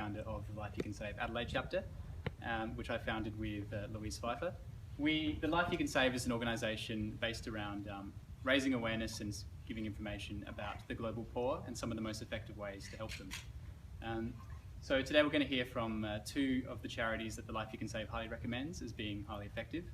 co-founder of the Life You Can Save Adelaide chapter, which I founded with Louise Pfeiffer. The Life You Can Save is an organisation based around raising awareness and giving information about the global poor and some of the most effective ways to help them. So today we're going to hear from two of the charities that the Life You Can Save highly recommends as being highly effective,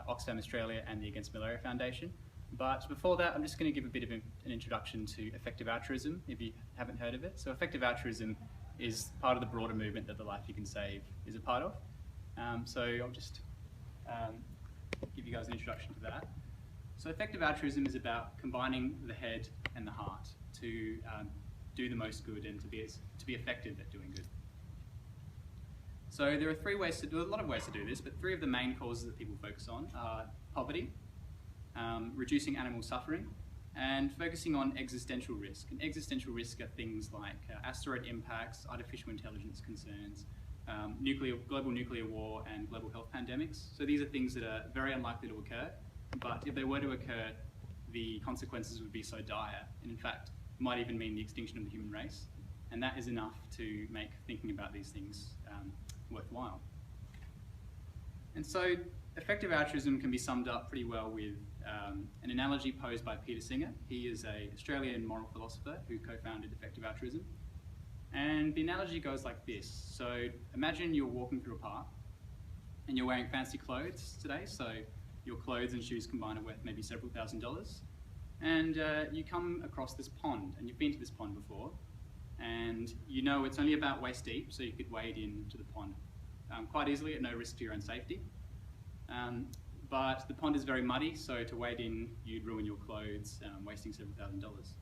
Oxfam Australia and the Against Malaria Foundation. But before that, I'm just going to give a bit of an introduction to effective altruism, if you haven't heard of it. So effective altruism is part of the broader movement that the Life You Can Save is a part of. So I'll just give you guys an introduction to that. So effective altruism is about combining the head and the heart to do the most good and to be effective at doing good. So there are three ways to do, a lot of ways to do this, but three of the main causes that people focus on are poverty, reducing animal suffering, and focusing on existential risk. And existential risk are things like asteroid impacts, artificial intelligence concerns, global nuclear war, and global health pandemics. So these are things that are very unlikely to occur, but if they were to occur, the consequences would be so dire, and in fact, might even mean the extinction of the human race. And that is enough to make thinking about these things worthwhile. And so effective altruism can be summed up pretty well with an analogy posed by Peter Singer. He is an Australian moral philosopher who co-founded effective altruism. And the analogy goes like this. So imagine you're walking through a park and you're wearing fancy clothes today. So your clothes and shoes combined are worth maybe several $1,000s. And you come across this pond, and you've been to this pond before, and you know it's only about waist deep, so you could wade into the pond quite easily at no risk to your own safety. But the pond is very muddy, so to wade in, you'd ruin your clothes, wasting several $1,000s.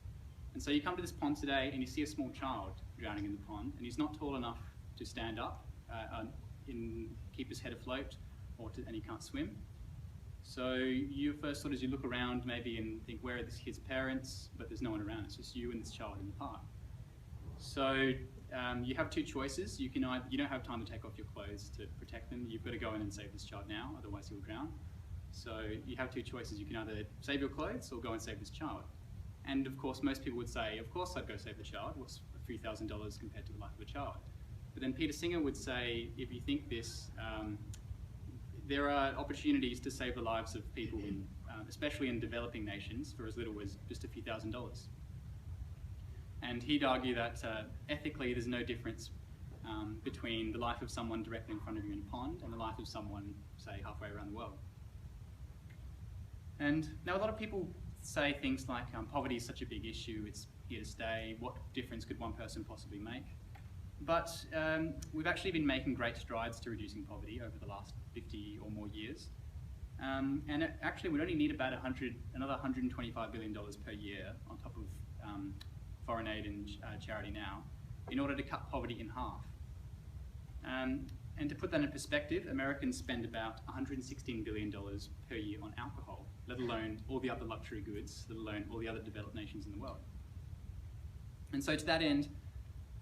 And so you come to this pond today, and you see a small child drowning in the pond, and he's not tall enough to stand up and keep his head afloat, and he can't swim. So you first you look around maybe and think, where are this kid's parents? But there's no one around, it's just you and this child in the park. So you have two choices. You don't have time to take off your clothes to protect them. You've got to go in and save this child now, otherwise he'll drown. So you have two choices. You can either save your clothes or go and save this child. And of course, most people would say, of course I'd go save the child. What's a few $1,000s compared to the life of a child? But then Peter Singer would say, if you think this, there are opportunities to save the lives of people, especially in developing nations, for as little as just a few $1,000s. And he'd argue that ethically there's no difference between the life of someone directly in front of you in a pond and the life of someone, say, halfway around the world. And now a lot of people say things like poverty is such a big issue, it's here to stay, what difference could one person possibly make? But we've actually been making great strides to reducing poverty over the last 50 or more years. And actually we'd only need about another $125 billion per year on top of foreign aid and charity now in order to cut poverty in half. And to put that in perspective, Americans spend about $116 billion per year on alcohol, let alone all the other luxury goods, let alone all the other developed nations in the world. And so to that end,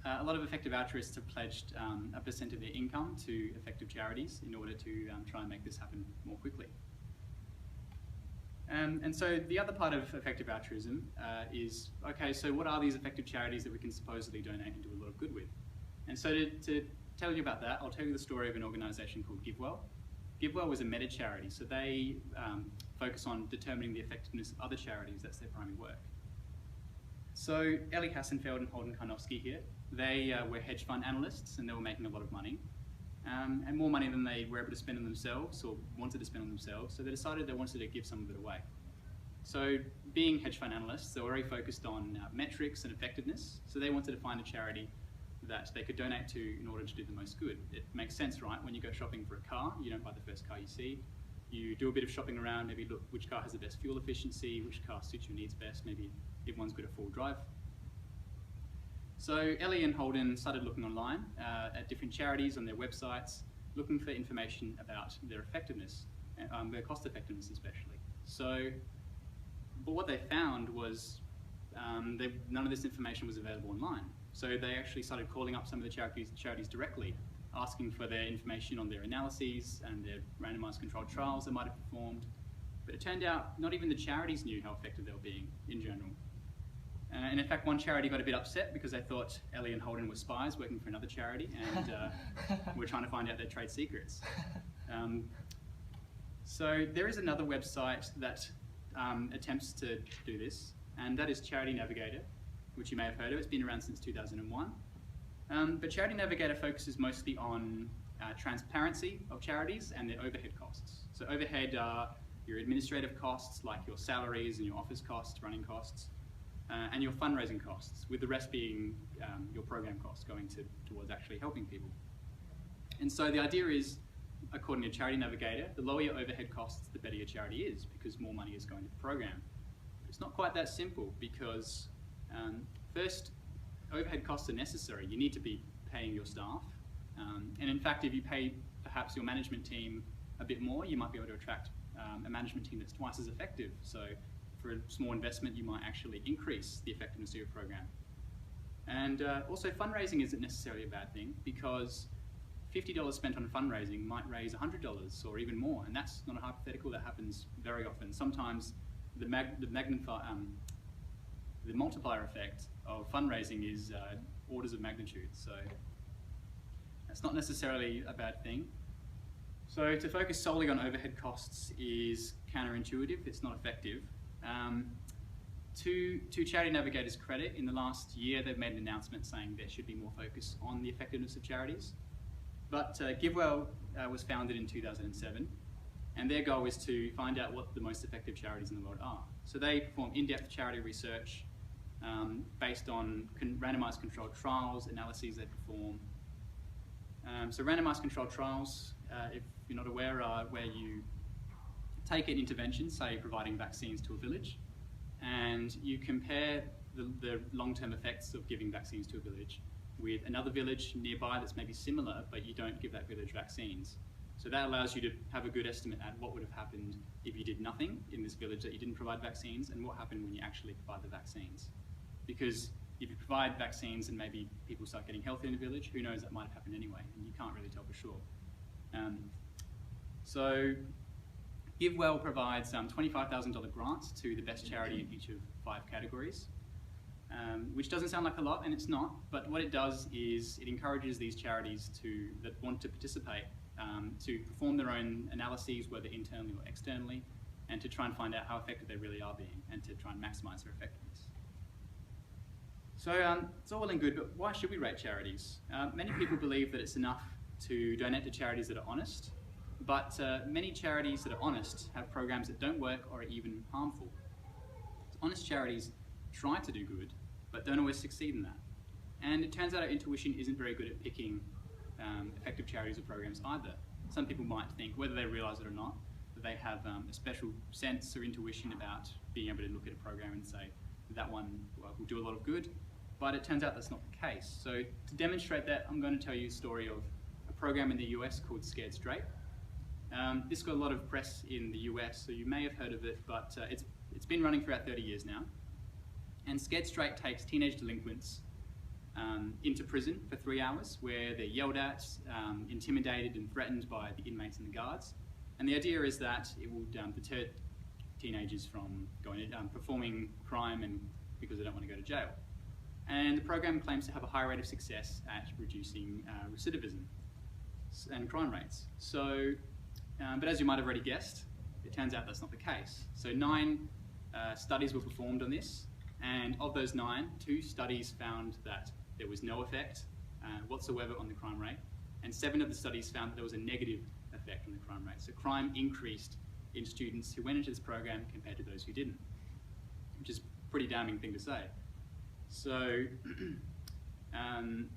a lot of effective altruists have pledged a percent of their income to effective charities in order to try and make this happen more quickly. And so the other part of effective altruism is, okay, so what are these effective charities that we can supposedly donate and do a lot of good with? And so to tell you about that, I'll tell you the story of an organisation called GiveWell. GiveWell was a meta charity, so they focus on determining the effectiveness of other charities. That's their primary work. So Ellie Hassenfeld and Holden Karnofsky here, they were hedge fund analysts, and they were making a lot of money. And more money than they were able to spend on themselves or wanted to spend on themselves, so they decided they wanted to give some of it away. So being hedge fund analysts, they were very focused on metrics and effectiveness, so they wanted to find a charity that they could donate to in order to do the most good. It makes sense, right? When you go shopping for a car, you don't buy the first car you see. You do a bit of shopping around, maybe look which car has the best fuel efficiency, which car suits your needs best, maybe everyone's good at four-wheel drive. So Ellie and Holden started looking online at different charities on their websites, looking for information about their effectiveness, their cost effectiveness especially. But what they found was none of this information was available online. So they actually started calling up some of the charities directly, asking for their information on their analyses and their randomized controlled trials they might have performed. But it turned out not even the charities knew how effective they were being in general. And in fact, one charity got a bit upset because they thought Ellie and Holden were spies working for another charity and were trying to find out their trade secrets. So there is another website that attempts to do this, and that is Charity Navigator, which you may have heard of. It's been around since 2001. But Charity Navigator focuses mostly on transparency of charities and their overhead costs. So overhead are your administrative costs, like your salaries and your office costs, running costs, and your fundraising costs, with the rest being your program costs going towards actually helping people. And so the idea is, according to Charity Navigator, the lower your overhead costs, the better your charity is, because more money is going to the program. But it's not quite that simple, because first, overhead costs are necessary. You need to be paying your staff. And in fact, if you pay perhaps your management team a bit more, you might be able to attract a management team that's twice as effective. So for a small investment, you might actually increase the effectiveness of your program. And also fundraising isn't necessarily a bad thing, because $50 spent on fundraising might raise $100 or even more, and that's not a hypothetical. That happens very often. Sometimes the multiplier effect of fundraising is orders of magnitude, so that's not necessarily a bad thing. So to focus solely on overhead costs is counterintuitive. It's not effective. To Charity Navigator's credit, in the last year they've made an announcement saying there should be more focus on the effectiveness of charities. But GiveWell was founded in 2007, and their goal is to find out what the most effective charities in the world are. So they perform in-depth charity research based on randomized controlled trials, analyses they perform. So randomized controlled trials, if you're not aware, are where you take an intervention, say providing vaccines to a village, and you compare the long-term effects of giving vaccines to a village with another village nearby that's maybe similar, but you don't give that village vaccines. So that allows you to have a good estimate at what would have happened if you did nothing in this village that you didn't provide vaccines, and what happened when you actually provide the vaccines. Because if you provide vaccines and maybe people start getting healthy in the village, who knows, that might have happened anyway, and you can't really tell for sure. So GiveWell provides $25,000 grants to the best charity in each of 5 categories. Which doesn't sound like a lot, and it's not, but what it does is it encourages these charities that want to participate to perform their own analyses, whether internally or externally, and to try and find out how effective they really are being, and to try and maximize their effectiveness. So it's all well and good, but why should we rate charities? Many people believe that it's enough to donate to charities that are honest, but many charities that are honest have programs that don't work or are even harmful. Honest charities try to do good, but don't always succeed in that. And it turns out our intuition isn't very good at picking effective charities or programs either. Some people might think, whether they realise it or not, that they have a special sense or intuition about being able to look at a program and say, that one will do a lot of good, but it turns out that's not the case. So to demonstrate that, I'm going to tell you a story of a program in the US called Scared Straight. This got a lot of press in the US, so you may have heard of it, but it's been running for about 30 years now. And Scared Straight takes teenage delinquents into prison for 3 hours, where they're yelled at, intimidated and threatened by the inmates and the guards. And the idea is that it will deter teenagers from performing crime, and because they don't want to go to jail. And the program claims to have a high rate of success at reducing recidivism and crime rates. So, but as you might have already guessed, it turns out that's not the case. So 9 studies were performed on this. And of those 9, 2 studies found that there was no effect whatsoever on the crime rate, and 7 of the studies found that there was a negative effect on the crime rate. So crime increased in students who went into this program compared to those who didn't, which is a pretty damning thing to say. So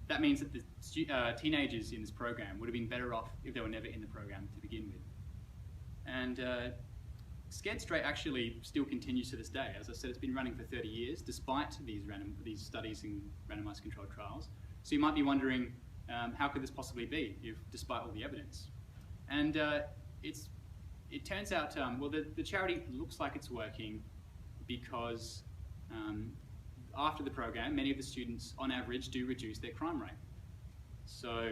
that means that the teenagers in this program would have been better off if they were never in the program to begin with. And Scared Straight actually still continues to this day. As I said, it's been running for 30 years, despite these studies in randomized controlled trials. So you might be wondering, how could this possibly be, despite all the evidence? And it turns out, well, the charity looks like it's working because after the program, many of the students, on average, do reduce their crime rate. So,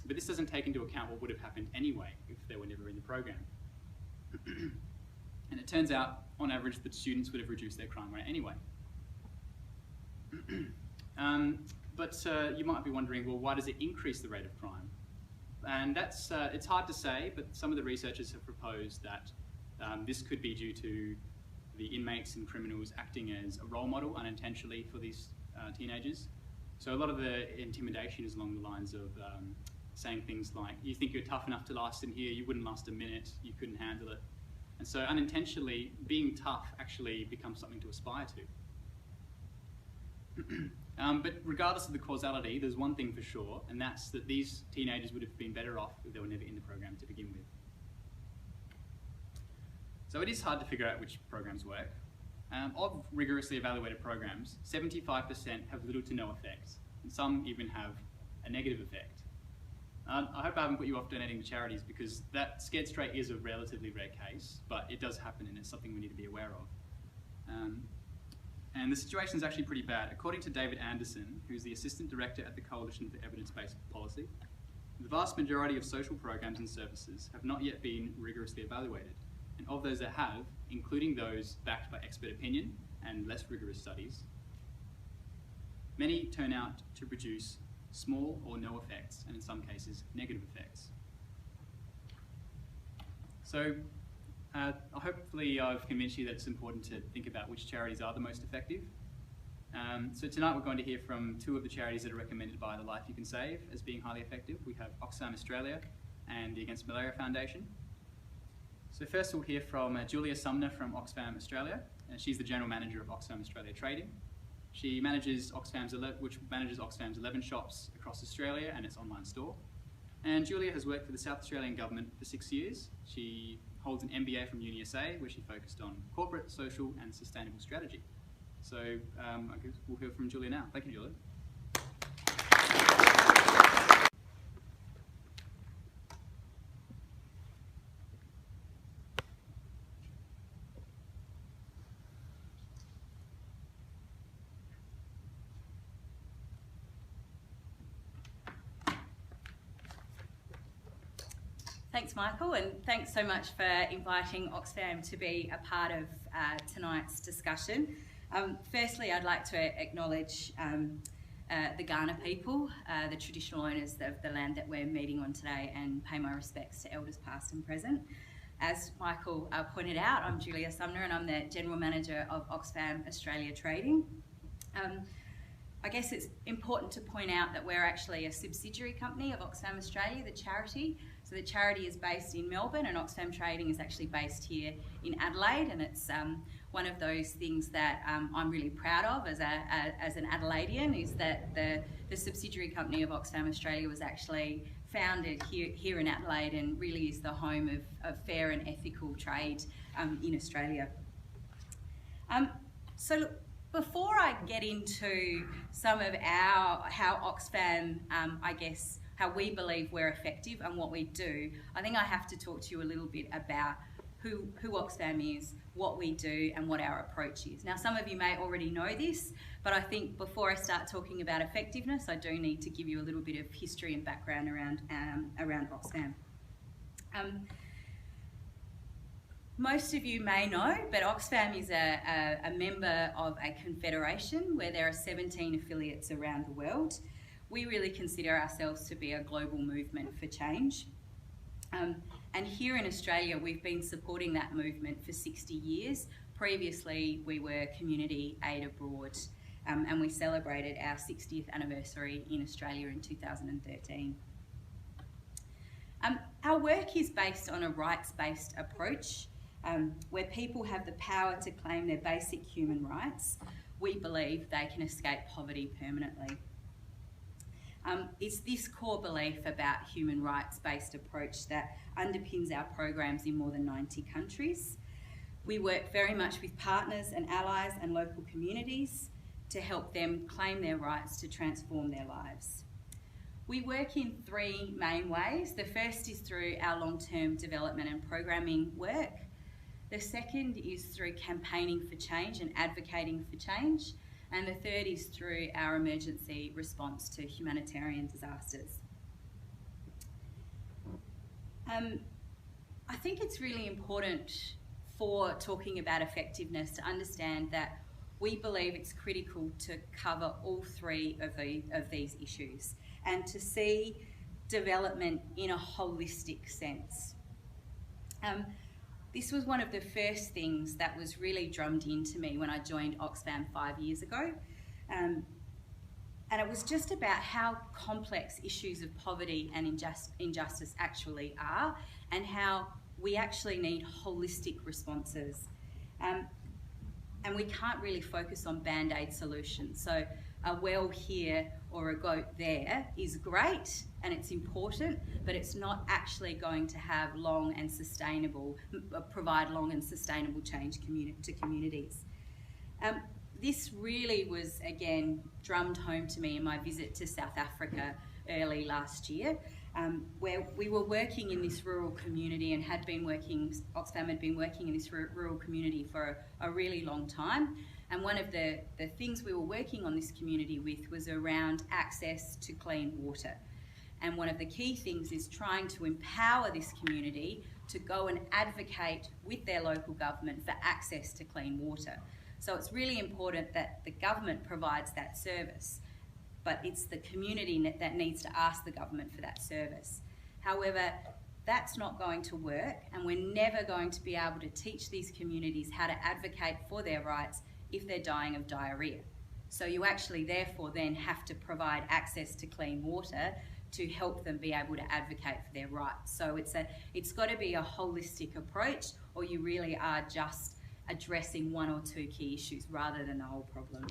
but this doesn't take into account what would have happened anyway if they were never in the program. And it turns out, on average, that students would have reduced their crime rate anyway. But you might be wondering, well, why does it increase the rate of crime? And that's, it's hard to say, but some of the researchers have proposed that this could be due to the inmates and criminals acting as a role model unintentionally for these teenagers. So a lot of the intimidation is along the lines of saying things like, you think you're tough enough to last in here, you wouldn't last a minute, you couldn't handle it. And so unintentionally, being tough actually becomes something to aspire to. But regardless of the causality, there's one thing for sure, and that's that these teenagers would have been better off if they were never in the program to begin with. So it is hard to figure out which programs work. Of rigorously evaluated programs, 75% have little to no effects, and some even have a negative effect. I hope I haven't put you off donating to charities, because that scared straight is a relatively rare case, but it does happen and it's something we need to be aware of. And the situation is actually pretty bad. According to David Anderson, who's the Assistant Director at the Coalition for Evidence-Based Policy, the vast majority of social programs and services have not yet been rigorously evaluated. And of those that have, including those backed by expert opinion and less rigorous studies, many turn out to produce small or no effects, and in some cases, negative effects. So hopefully I've convinced you that it's important to think about which charities are the most effective. So tonight we're going to hear from two of the charities that are recommended by the Life You Can Save as being highly effective. We have Oxfam Australia and the Against Malaria Foundation. So first we'll hear from Julia Sumner from Oxfam Australia. She's the General Manager of Oxfam Australia Trading. She manages Oxfam's 11 shops across Australia and its online store. And Julia has worked for the South Australian Government for 6 years. She holds an MBA from UniSA, where she focused on corporate, social and sustainable strategy. So I guess we'll hear from Julia now. Thank you, Julia. Thanks, Michael, and thanks so much for inviting Oxfam to be a part of tonight's discussion. Firstly, I'd like to acknowledge the Kaurna people, the traditional owners of the land that we're meeting on today, and pay my respects to elders past and present. As Michael pointed out, I'm Julia Sumner and I'm the General Manager of Oxfam Australia Trading. I guess it's important to point out that we're actually a subsidiary company of Oxfam Australia, the charity. So the charity is based in Melbourne and Oxfam Trading is actually based here in Adelaide, and it's one of those things that I'm really proud of as an Adelaidean, is that the subsidiary company of Oxfam Australia was actually founded here in Adelaide and really is the home of fair and ethical trade in Australia. So look, before I get into some of how Oxfam, I guess, how we believe we're effective and what we do, I think I have to talk to you a little bit about who Oxfam is, what we do and what our approach is. Now, some of you may already know this, but I think before I start talking about effectiveness, I do need to give you a little bit of history and background around Oxfam. Most of you may know, but Oxfam is a member of a confederation where there are 17 affiliates around the world. We really consider ourselves to be a global movement for change. And here in Australia, we've been supporting that movement for 60 years. Previously, we were Community Aid Abroad, and we celebrated our 60th anniversary in Australia in 2013. Our work is based on a rights-based approach, where people have the power to claim their basic human rights. We believe they can escape poverty permanently. It's this core belief about human rights-based approach that underpins our programs in more than 90 countries. We work very much with partners and allies and local communities to help them claim their rights to transform their lives. We work in three main ways. The first is through our long-term development and programming work. The second is through campaigning for change and advocating for change. And the third is through our emergency response to humanitarian disasters. I think it's really important for talking about effectiveness to understand that we believe it's critical to cover all three of these issues and to see development in a holistic sense. This was one of the first things that was really drummed into me when I joined Oxfam 5 years ago. And it was just about how complex issues of poverty and injustice actually are, and how we actually need holistic responses. And we can't really focus on band-aid solutions. So a well here or a goat there is great and it's important, but it's not actually going to have provide long and sustainable change to communities. This really was, again, drummed home to me in my visit to South Africa early last year, where we were working in this rural community and Oxfam had been working in this rural community for a really long time. And one of the things we were working on this community with was around access to clean water. And one of the key things is trying to empower this community to go and advocate with their local government for access to clean water. So it's really important that the government provides that service, but it's the community that needs to ask the government for that service. However, that's not going to work, and we're never going to be able to teach these communities how to advocate for their rights if they're dying of diarrhoea. So you actually therefore then have to provide access to clean water to help them be able to advocate for their rights. So it's got to be a holistic approach, or you really are just addressing one or two key issues rather than the whole problem.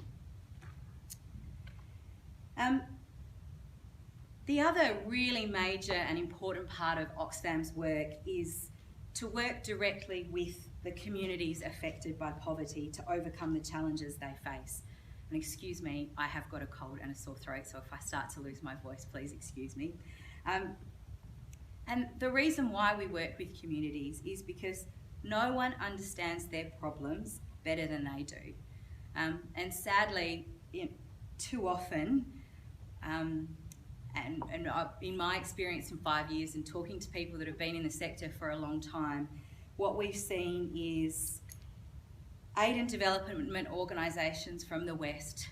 The other really major and important part of Oxfam's work is to work directly with the communities affected by poverty to overcome the challenges they face. And excuse me, I have got a cold and a sore throat, so if I start to lose my voice, please excuse me. And the reason why we work with communities is because no one understands their problems better than they do. And sadly, too often, and in my experience in 5 years and talking to people that have been in the sector for a long time, what we've seen is aid and development organisations from the West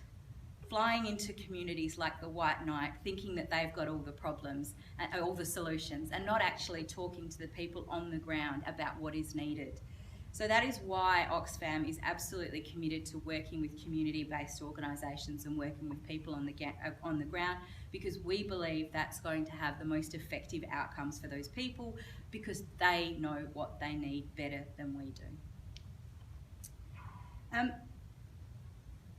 flying into communities like the White Knight, thinking that they've got all the problems, all the solutions, and not actually talking to the people on the ground about what is needed. So that is why Oxfam is absolutely committed to working with community-based organisations and working with people on the ground, because we believe that's going to have the most effective outcomes for those people, because they know what they need better than we do.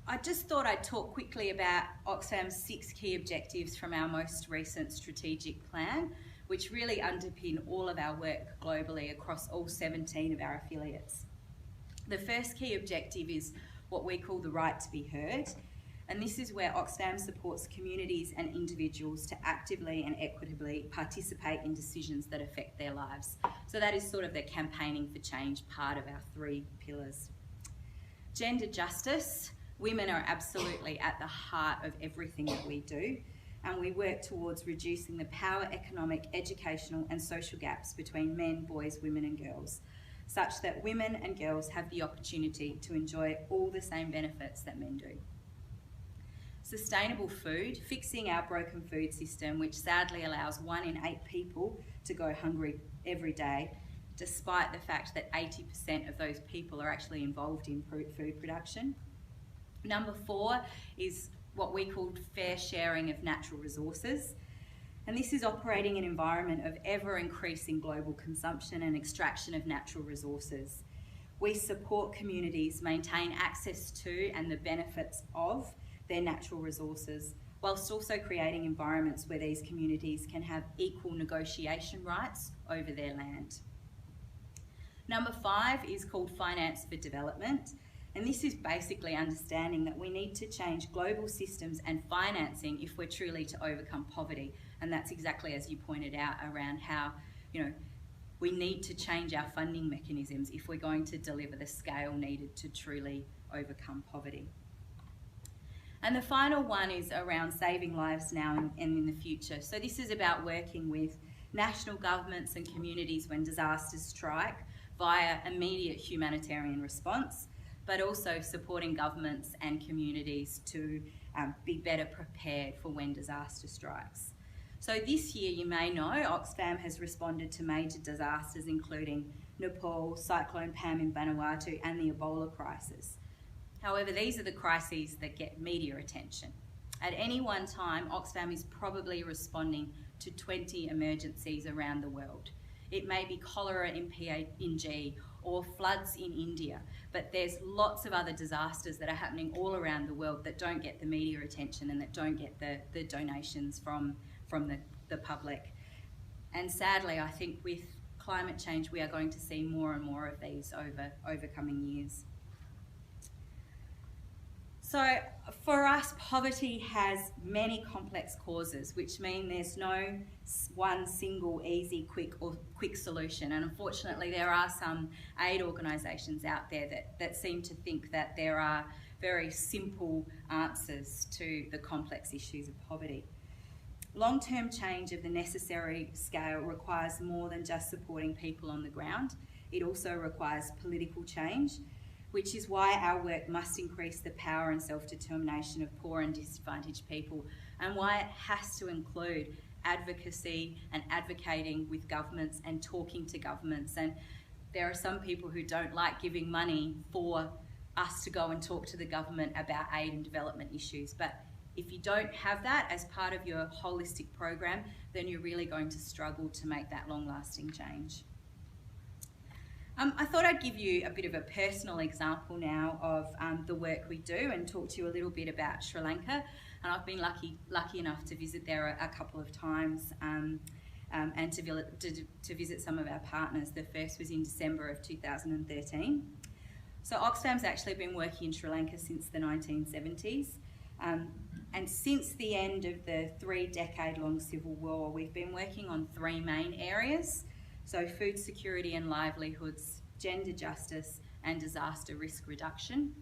I just thought I'd talk quickly about Oxfam's 6 key objectives from our most recent strategic plan, which really underpin all of our work globally across all 17 of our affiliates. The first key objective is what we call the right to be heard, and this is where Oxfam supports communities and individuals to actively and equitably participate in decisions that affect their lives. So that is sort of the campaigning for change part of our 3 pillars. Gender justice. Women are absolutely at the heart of everything that we do, and we work towards reducing the power, economic, educational and social gaps between men, boys, women and girls, such that women and girls have the opportunity to enjoy all the same benefits that men do. Sustainable food, fixing our broken food system, which sadly allows 1 in 8 people to go hungry every day, despite the fact that 80% of those people are actually involved in food production. Number 4 is what we call fair sharing of natural resources. And this is operating in an environment of ever-increasing global consumption and extraction of natural resources. We support communities maintain access to and the benefits of their natural resources, whilst also creating environments where these communities can have equal negotiation rights over their land. Number 5 is called Finance for Development. And this is basically understanding that we need to change global systems and financing if we're truly to overcome poverty. And that's exactly as you pointed out around how, we need to change our funding mechanisms if we're going to deliver the scale needed to truly overcome poverty. And the final one is around saving lives now and in the future. So this is about working with national governments and communities when disasters strike via immediate humanitarian response, but also supporting governments and communities to be better prepared for when disaster strikes. So this year, you may know, Oxfam has responded to major disasters including Nepal, Cyclone Pam in Vanuatu and the Ebola crisis. However, these are the crises that get media attention. At any one time, Oxfam is probably responding to 20 emergencies around the world. It may be cholera in PNG or floods in India, but there's lots of other disasters that are happening all around the world that don't get the media attention and that don't get the donations from the public. And sadly, I think with climate change, we are going to see more and more of these over coming years. So for us, poverty has many complex causes, which mean there's no one single, easy, quick solution. And unfortunately, there are some aid organisations out there that seem to think that there are very simple answers to the complex issues of poverty. Long-term change of the necessary scale requires more than just supporting people on the ground. It also requires political change, which is why our work must increase the power and self-determination of poor and disadvantaged people, and why it has to include advocacy and advocating with governments and talking to governments. And there are some people who don't like giving money for us to go and talk to the government about aid and development issues. But if you don't have that as part of your holistic program, then you're really going to struggle to make that long-lasting change. I thought I'd give you a bit of a personal example now of the work we do and talk to you a little bit about Sri Lanka. And I've been lucky enough to visit there a couple of times and to visit some of our partners. The first was in December of 2013. So Oxfam's actually been working in Sri Lanka since the 1970s. And since the end of the 3-decade-long civil war, we've been working on 3 main areas. So food security and livelihoods, gender justice and disaster risk reduction.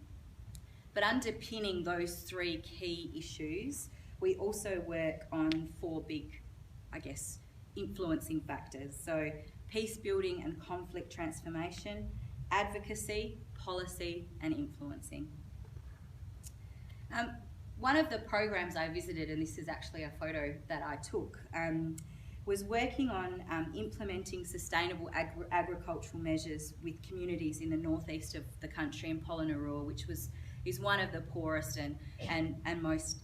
But underpinning those 3 key issues, we also work on 4 big, influencing factors. So peace building and conflict transformation, advocacy, policy and influencing. One of the programs I visited, and this is actually a photo that I took, was working on implementing sustainable agricultural measures with communities in the northeast of the country in Polonnaruwa, which is one of the poorest and most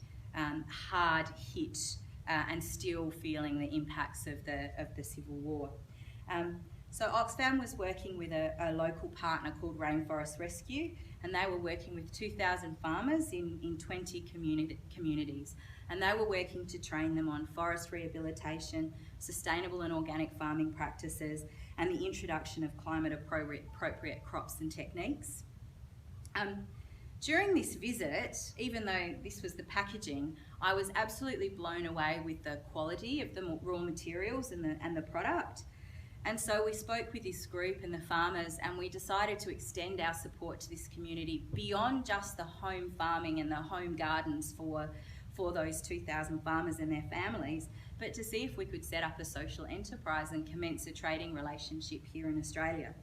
hard hit and still feeling the impacts of the civil war. So Oxfam was working with a local partner called Rainforest Rescue, and they were working with 2,000 farmers in 20 communities. And they were working to train them on forest rehabilitation, sustainable and organic farming practices, and the introduction of climate-appropriate crops and techniques. During this visit, even though this was the packaging, I was absolutely blown away with the quality of the raw materials and the product. And so we spoke with this group and the farmers, and we decided to extend our support to this community beyond just the home farming and the home gardens for those 2,000 farmers and their families, but to see if we could set up a social enterprise and commence a trading relationship here in Australia.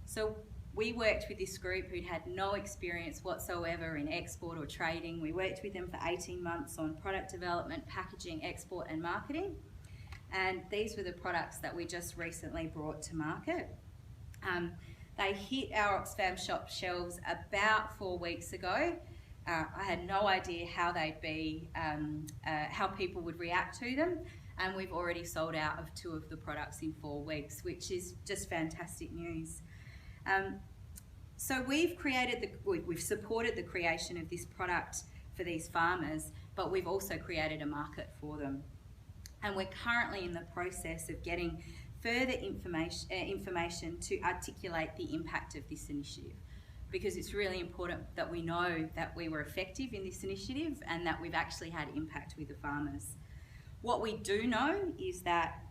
So we worked with this group who'd had no experience whatsoever in export or trading. We worked with them for 18 months on product development, packaging, export and marketing. And these were the products that we just recently brought to market. They hit our Oxfam shop shelves about 4 weeks ago. I had no idea how they'd be, how people would react to them, and we've already sold out of 2 of the products in 4 weeks, which is just fantastic news. So we've supported the creation of this product for these farmers, but we've also created a market for them. And we're currently in the process of getting further information to articulate the impact of this initiative, because it's really important that we know that we were effective in this initiative and that we've actually had impact with the farmers. What we do know is that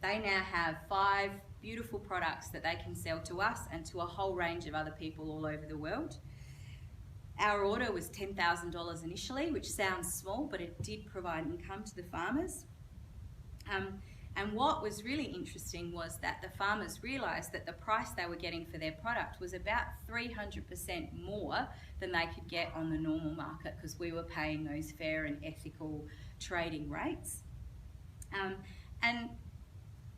they now have 5 beautiful products that they can sell to us and to a whole range of other people all over the world. Our order was $10,000 initially, which sounds small, but it did provide income to the farmers. And what was really interesting was that the farmers realised that the price they were getting for their product was about 300% more than they could get on the normal market, because we were paying those fair and ethical trading rates. And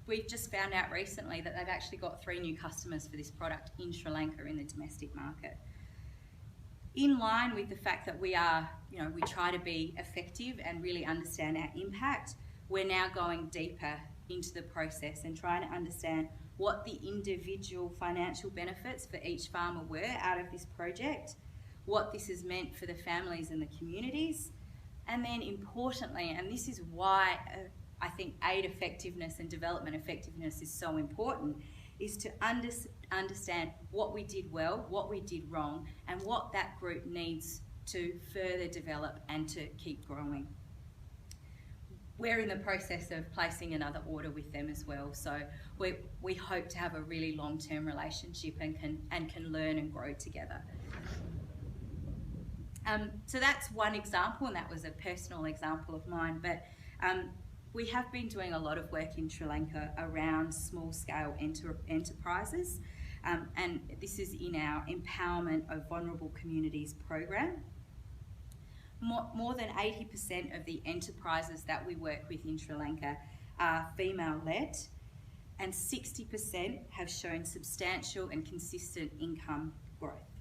we've just found out recently that they've actually got 3 new customers for this product in Sri Lanka in the domestic market. In line with the fact that we are, we try to be effective and really understand our impact, we're now going deeper into the process and trying to understand what the individual financial benefits for each farmer were out of this project, what this has meant for the families and the communities, and then importantly, and this is why I think aid effectiveness and development effectiveness is so important, is to understand what we did well, what we did wrong, and what that group needs to further develop and to keep growing. We're in the process of placing another order with them as well, so we hope to have a really long-term relationship and can learn and grow together. So that's one example, and that was a personal example of mine, but we have been doing a lot of work in Sri Lanka around small-scale enterprises, and this is in our Empowerment of Vulnerable Communities program. More than 80% of the enterprises that we work with in Sri Lanka are female-led, and 60% have shown substantial and consistent income growth.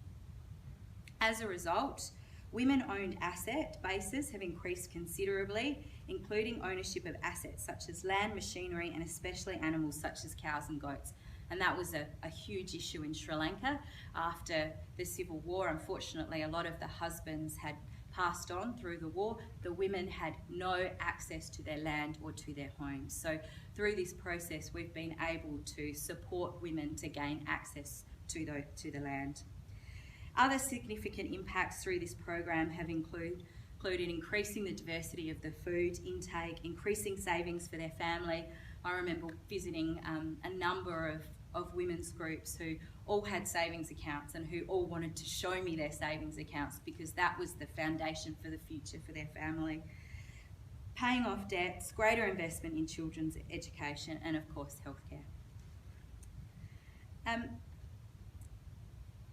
As a result, women-owned asset bases have increased considerably, including ownership of assets such as land, machinery, and especially animals such as cows and goats. And that was a huge issue in Sri Lanka after the civil war. Unfortunately, a lot of the husbands had passed on through the war. The women had no access to their land or to their homes. So through this process, we've been able to support women to gain access to the land. Other significant impacts through this program have included increasing the diversity of the food intake, increasing savings for their family. I remember visiting a number of women's groups who all had savings accounts and who all wanted to show me their savings accounts because that was the foundation for the future for their family. Paying off debts, greater investment in children's education, and of course healthcare.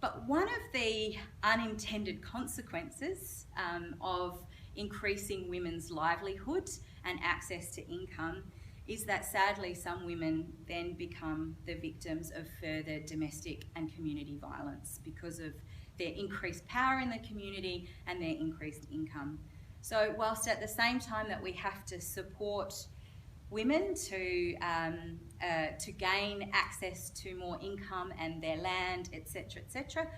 But one of the unintended consequences of increasing women's livelihood and access to income is that sadly some women then become the victims of further domestic and community violence because of their increased power in the community and their increased income. So whilst at the same time that we have to support women to gain access to more income and their land, etc.,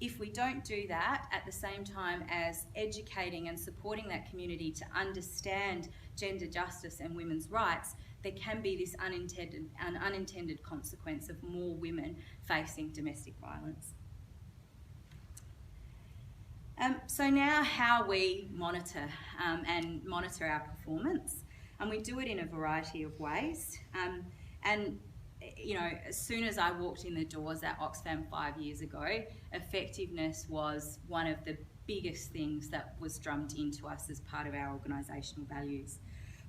if we don't do that at the same time as educating and supporting that community to understand gender justice and women's rights, there can be this unintended consequence of more women facing domestic violence. So now how we monitor and monitor our performance, and we do it in a variety of ways. And as soon as I walked in the doors at Oxfam 5 years ago, effectiveness was one of the biggest things that was drummed into us as part of our organisational values.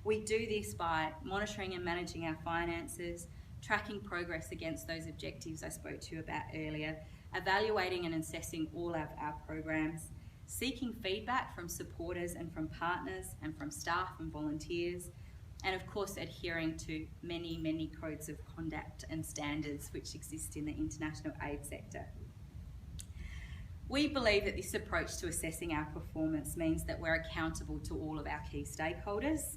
We do this by monitoring and managing our finances, tracking progress against those objectives I spoke to you about earlier, evaluating and assessing all of our programs, seeking feedback from supporters and from partners and from staff and volunteers, and of course adhering to many, many codes of conduct and standards which exist in the international aid sector. We believe that this approach to assessing our performance means that we're accountable to all of our key stakeholders,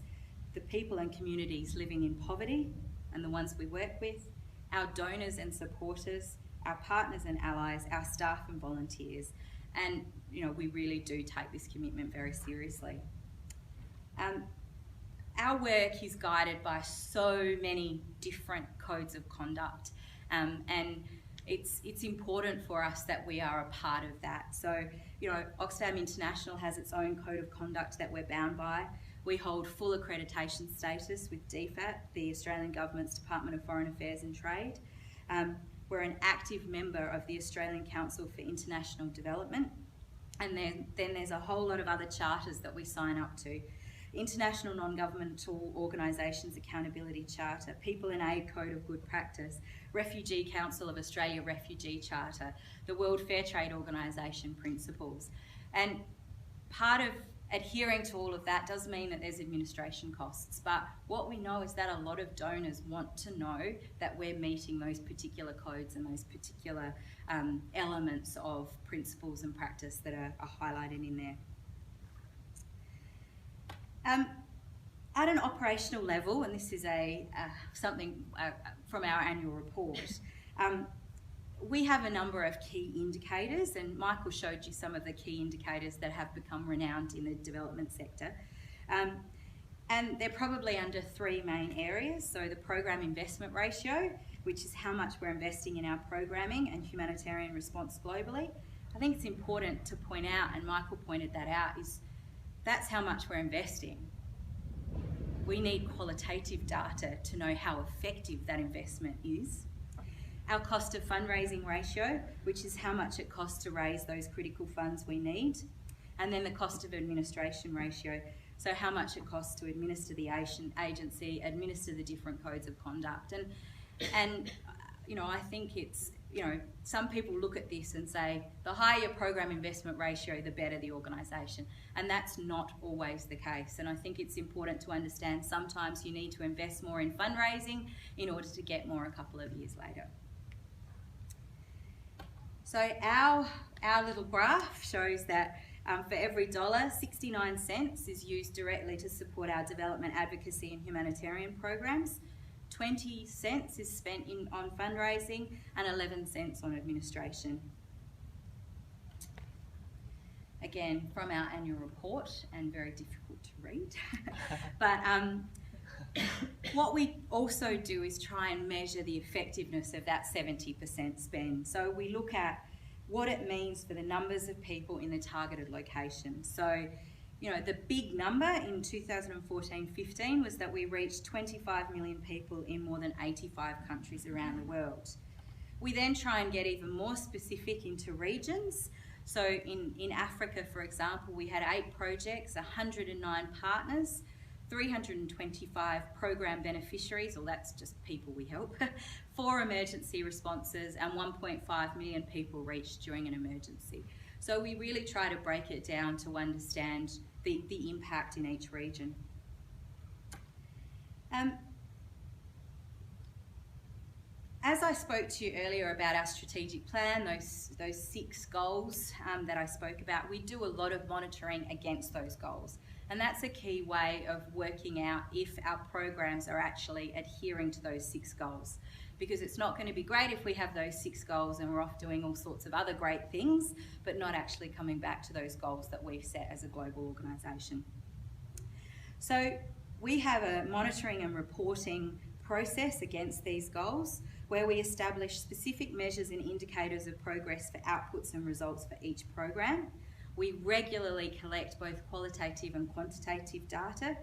the people and communities living in poverty and the ones we work with, our donors and supporters, our partners and allies, our staff and volunteers. And we really do take this commitment very seriously. Our work is guided by so many different codes of conduct, and it's important for us that we are a part of that. So, Oxfam International has its own code of conduct that we're bound by. We hold full accreditation status with DFAT, the Australian Government's Department of Foreign Affairs and Trade. We're an active member of the Australian Council for International Development, and then there's a whole lot of other charters that we sign up to. International Non-Governmental Organisations Accountability Charter, People in Aid Code of Good Practice, Refugee Council of Australia Refugee Charter, the World Fair Trade Organisation Principles. And part of adhering to all of that does mean that there's administration costs, but what we know is that a lot of donors want to know that we're meeting those particular codes and those particular elements of principles and practice that are highlighted in there. At an operational level, and this is something from our annual report, we have a number of key indicators, and Michael showed you some of the key indicators that have become renowned in the development sector. And they're probably under three main areas. So the program investment ratio, which is how much we're investing in our programming and humanitarian response globally. I think it's important to point out, and Michael pointed that out, is that's how much we're investing. We need qualitative data to know how effective that investment is. Our cost of fundraising ratio, which is how much it costs to raise those critical funds we need. And then the cost of administration ratio, so how much it costs to administer the agency, administer the different codes of conduct. And you know, I think it's, you know, some people look at this and say, the higher your program investment ratio, the better the organisation. And that's not always the case. And I think it's important to understand sometimes you need to invest more in fundraising in order to get more a couple of years later. So our little graph shows that for every dollar, 69 cents is used directly to support our development advocacy and humanitarian programs. 20 cents is spent on fundraising and 11 cents on administration. Again, from our annual report, and very difficult to read. But what we also do is try and measure the effectiveness of that 70% spend. So we look at what it means for the numbers of people in the targeted location. So, you know, the big number in 2014-15 was that we reached 25 million people in more than 85 countries around the world. We then try and get even more specific into regions. So in Africa, for example, we had 8 projects, 109 partners, 325 program beneficiaries, or that's just people we help, 4 emergency responses, and 1.5 million people reached during an emergency. So we really try to break it down to understand the impact in each region. As I spoke to you earlier about our strategic plan, those 6 goals that I spoke about, we do a lot of monitoring against those goals. And that's a key way of working out if our programs are actually adhering to those 6 goals. Because it's not going to be great if we have those 6 goals and we're off doing all sorts of other great things, but not actually coming back to those goals that we've set as a global organisation. So we have a monitoring and reporting process against these goals where we establish specific measures and indicators of progress for outputs and results for each program. We regularly collect both qualitative and quantitative data.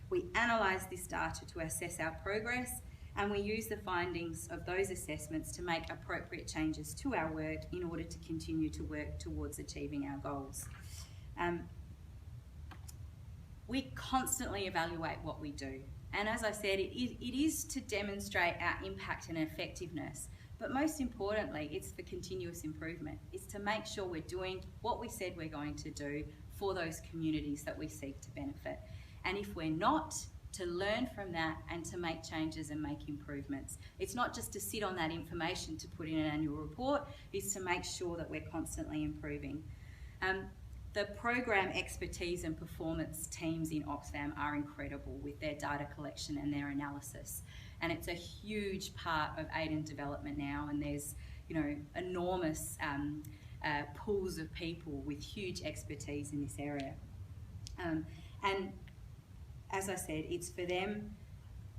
We analyse this data to assess our progress, and we use the findings of those assessments to make appropriate changes to our work in order to continue to work towards achieving our goals. We constantly evaluate what we do. And as I said, it is to demonstrate our impact and effectiveness. But most importantly, it's for continuous improvement. It's to make sure we're doing what we said we're going to do for those communities that we seek to benefit. And if we're not, to learn from that and to make changes and make improvements. It's not just to sit on that information to put in an annual report, it's to make sure that we're constantly improving. The program expertise and performance teams in Oxfam are incredible with their data collection and their analysis. And it's a huge part of aid and development now, and there's, you know, enormous pools of people with huge expertise in this area. And as I said, it's for them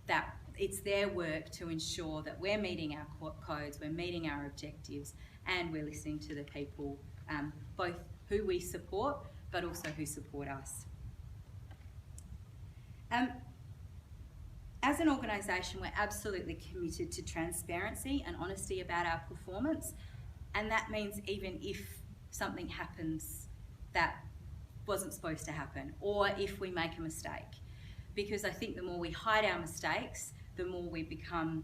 that it's their work to ensure that we're meeting our codes, we're meeting our objectives, and we're listening to the people, both who we support, but also who support us. As an organisation, we're absolutely committed to transparency and honesty about our performance, and that means even if something happens that wasn't supposed to happen, or if we make a mistake. because I think the more we hide our mistakes, the more we become,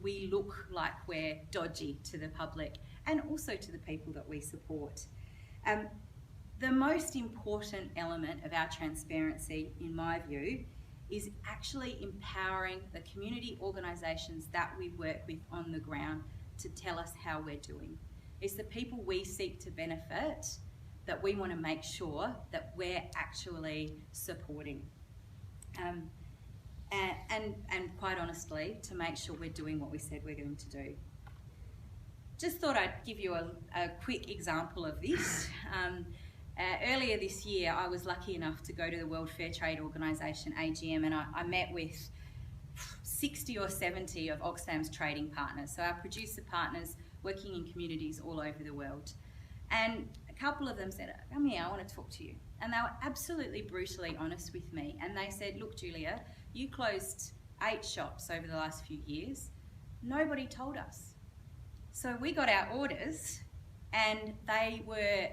we look like we're dodgy to the public and also to the people that we support. The most important element of our transparency, in my view, is actually empowering the community organisations that we work with on the ground to tell us how we're doing. It's the people we seek to benefit that we want to make sure that we're actually supporting. And quite honestly, to make sure we're doing what we said we're going to do. Just thought I'd give you a quick example of this. Earlier this year, I was lucky enough to go to the World Fair Trade Organisation AGM, and I met with 60 or 70 of Oxfam's trading partners, so our producer partners working in communities all over the world. And a couple of them said, "Come here, I want to talk to you." And they were absolutely brutally honest with me. And they said, "Look, Julia, you closed 8 shops over the last few years. Nobody told us." So we got our orders and they were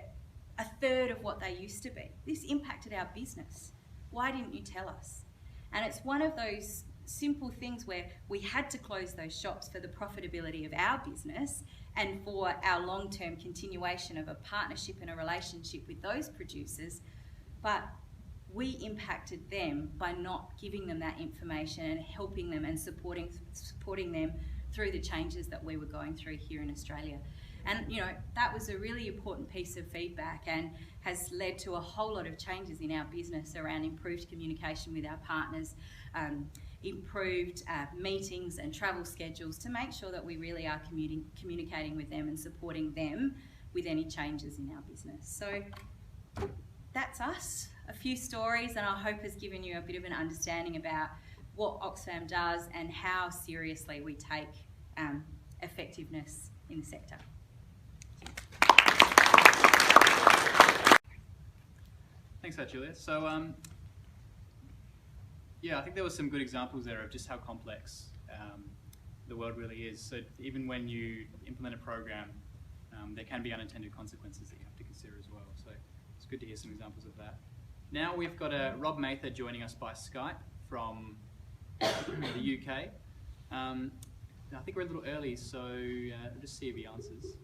1/3 of what they used to be. This impacted our business. Why didn't you tell us? And it's one of those simple things where we had to close those shops for the profitability of our business and for our long-term continuation of a partnership and a relationship with those producers, but we impacted them by not giving them that information and helping them and supporting them through the changes that we were going through here in Australia. And that was a really important piece of feedback and has led to a whole lot of changes in our business around improved communication with our partners, improved meetings and travel schedules to make sure that we really are communicating with them and supporting them with any changes in our business. So that's us, a few stories, and I hope has given you a bit of an understanding about what Oxfam does and how seriously we take effectiveness in the sector. Thanks for that, Julia. So, yeah, I think there were some good examples there of just how complex the world really is. So even when you implement a program, there can be unintended consequences that you have to consider as well. So it's good to hear some examples of that. Now we've got Rob Mather joining us by Skype from the UK. I think we're a little early, so we'll just see if he answers.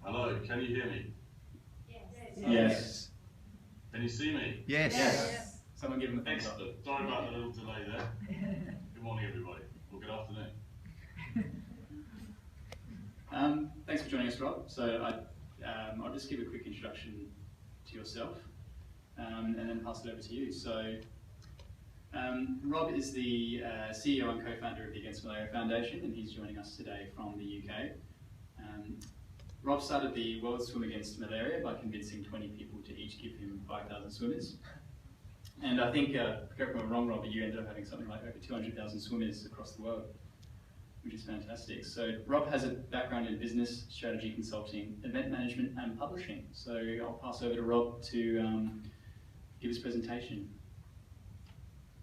Hello, can you hear me? Yes. Can you see me? Yes. Yes. Someone give him a thumbs up. Excellent. Sorry about the little delay there. Good morning, everybody. Or good afternoon. Thanks for joining us, Rob. So I'll just give a quick introduction to yourself and then pass it over to you. So Rob is the CEO and co-founder of the Against Malaria Foundation, and he's joining us today from the UK. Rob started the World Swim Against Malaria by convincing 20 people to each give him 5,000 swimmers. And I think, correct me if I'm wrong, Rob, but you ended up having something like over 200,000 swimmers across the world, which is fantastic. So Rob has a background in business, strategy consulting, event management and publishing. So I'll pass over to Rob to give his presentation.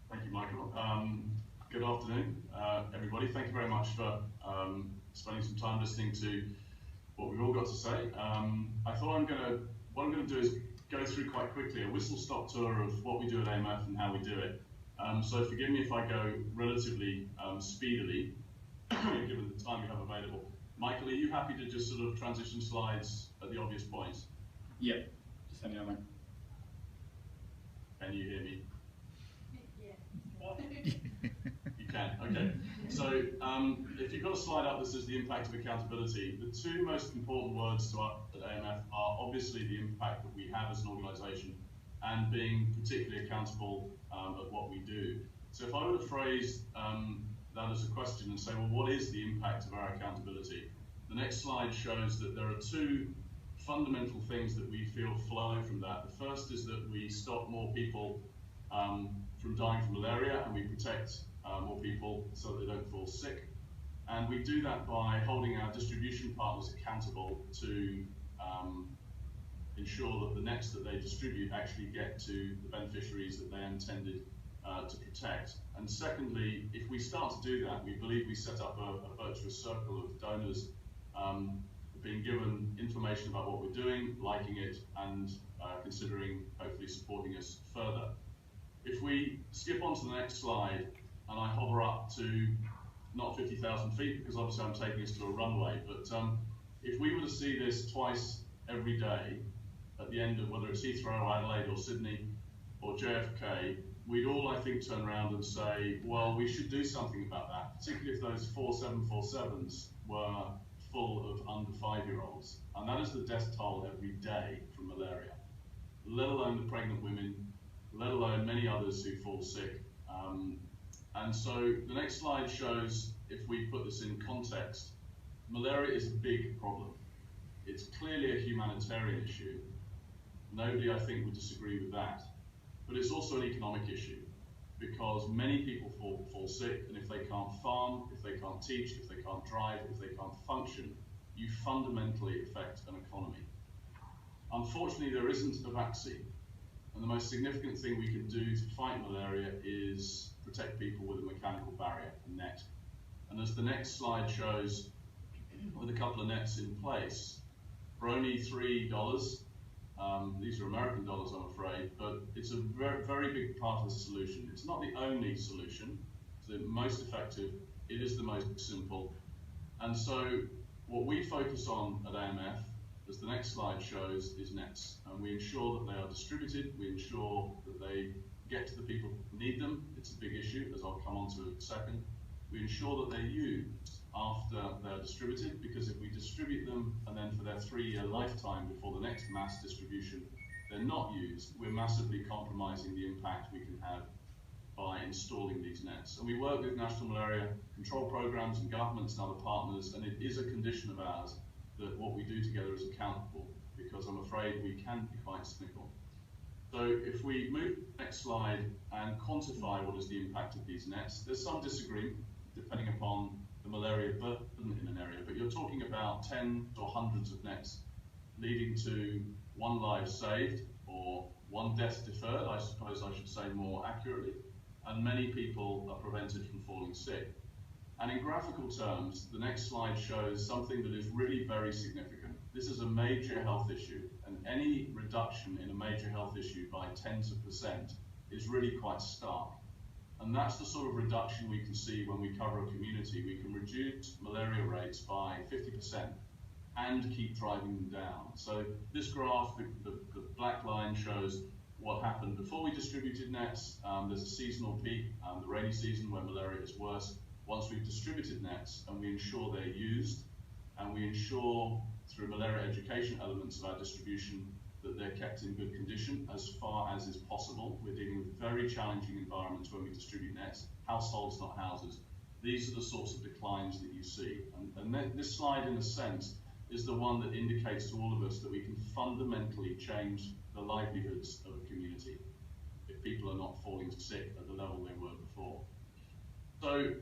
Thank you, Michael. Good afternoon, everybody. Thank you very much for spending some time listening to what we've all got to say. I thought what I'm going to do is go through quite quickly a whistle-stop tour of what we do at AMF and how we do it. So forgive me if I go relatively speedily, given the time we have available. Michael, are you happy to just sort of transition slides at the obvious points? Yeah, just let me know when. Can you hear me? Yeah. You can, okay. So if you've got a slide up that says the impact of accountability, the two most important words to us at AMF are obviously the impact that we have as an organisation and being particularly accountable at what we do. So if I were to phrase that as a question and say, well, what is the impact of our accountability? The next slide shows that there are two fundamental things that we feel flow from that. The first is that we stop more people from dying from malaria, and we protect more people so that they don't fall sick. And we do that by holding our distribution partners accountable to ensure that the nets that they distribute actually get to the beneficiaries that they intended to protect. And secondly, if we start to do that, we believe we set up a virtuous circle of donors being given information about what we're doing, liking it, and considering hopefully supporting us further. If we skip on to the next slide, and I hover up to not 50,000 feet, because obviously I'm taking us to a runway, but if we were to see this twice every day at the end of whether it's Heathrow or Adelaide or Sydney or JFK, we'd all, I think, turn around and say, well, we should do something about that, particularly if those 4747s were full of under 5-year-olds. And that is the death toll every day from malaria, let alone the pregnant women, let alone many others who fall sick. And so the next slide shows, if we put this in context, malaria is a big problem. It's clearly a humanitarian issue. Nobody, I think, would disagree with that. But it's also an economic issue, because many people fall sick, and if they can't farm, if they can't teach, if they can't drive, if they can't function, you fundamentally affect an economy. Unfortunately, there isn't a vaccine. And the most significant thing we can do to fight malaria is protect people with a mechanical barrier, a net. And as the next slide shows, with a couple of nets in place, for only $3, these are American dollars, I'm afraid, but it's a very, very big part of the solution. It's not the only solution. It's the most effective. It is the most simple. And so what we focus on at AMF, as the next slide shows, is nets. And we ensure that they are distributed. We ensure that they get to the people who need them. It's a big issue, as I'll come on to in a second. We ensure that they're used after they're distributed, because if we distribute them and then for their 3-year lifetime before the next mass distribution, they're not used, we're massively compromising the impact we can have by installing these nets. And we work with national malaria control programs and governments and other partners, and it is a condition of ours that what we do together is accountable, because I'm afraid we can be quite cynical. So if we move to the next slide and quantify what is the impact of these nets, there's some disagreement depending upon the malaria burden in an area, but you're talking about tens or hundreds of nets leading to 1 life saved or 1 death deferred, I suppose I should say more accurately, and many people are prevented from falling sick. And in graphical terms, the next slide shows something that is really very significant. This is a major health issue, and any reduction in a major health issue by tens of % is really quite stark. And that's the sort of reduction we can see when we cover a community. We can reduce malaria rates by 50% and keep driving them down. So this graph, the black line, shows what happened before we distributed nets. There's a seasonal peak, the rainy season, where malaria is worse. Once we've distributed nets and we ensure they're used, and we ensure through malaria education elements of our distribution that they're kept in good condition as far as is possible. We're dealing with very challenging environments when we distribute nets, households, not houses. These are the sorts of declines that you see. And this slide, in a sense, is the one that indicates to all of us that we can fundamentally change the livelihoods of a community if people are not falling sick at the level they were before. So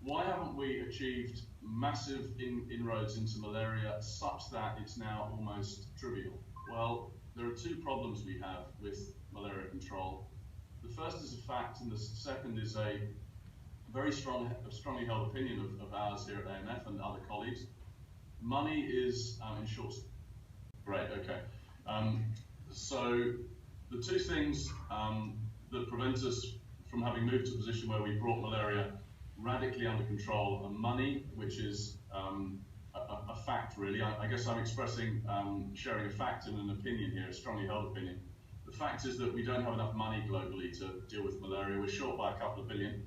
why haven't we achieved massive inroads into malaria such that it's now almost trivial? Well, there are 2 problems we have with malaria control. The first is a fact, and the second is a very strongly held opinion of ours here at AMF and other colleagues. Money is in short. Great, okay. So the 2 things that prevent us from having moved to a position where we brought malaria radically under control are money, which is a fact, really. I guess I'm expressing, sharing a fact and an opinion here, a strongly held opinion. The fact is that we don't have enough money globally to deal with malaria. We're short by a couple of billion.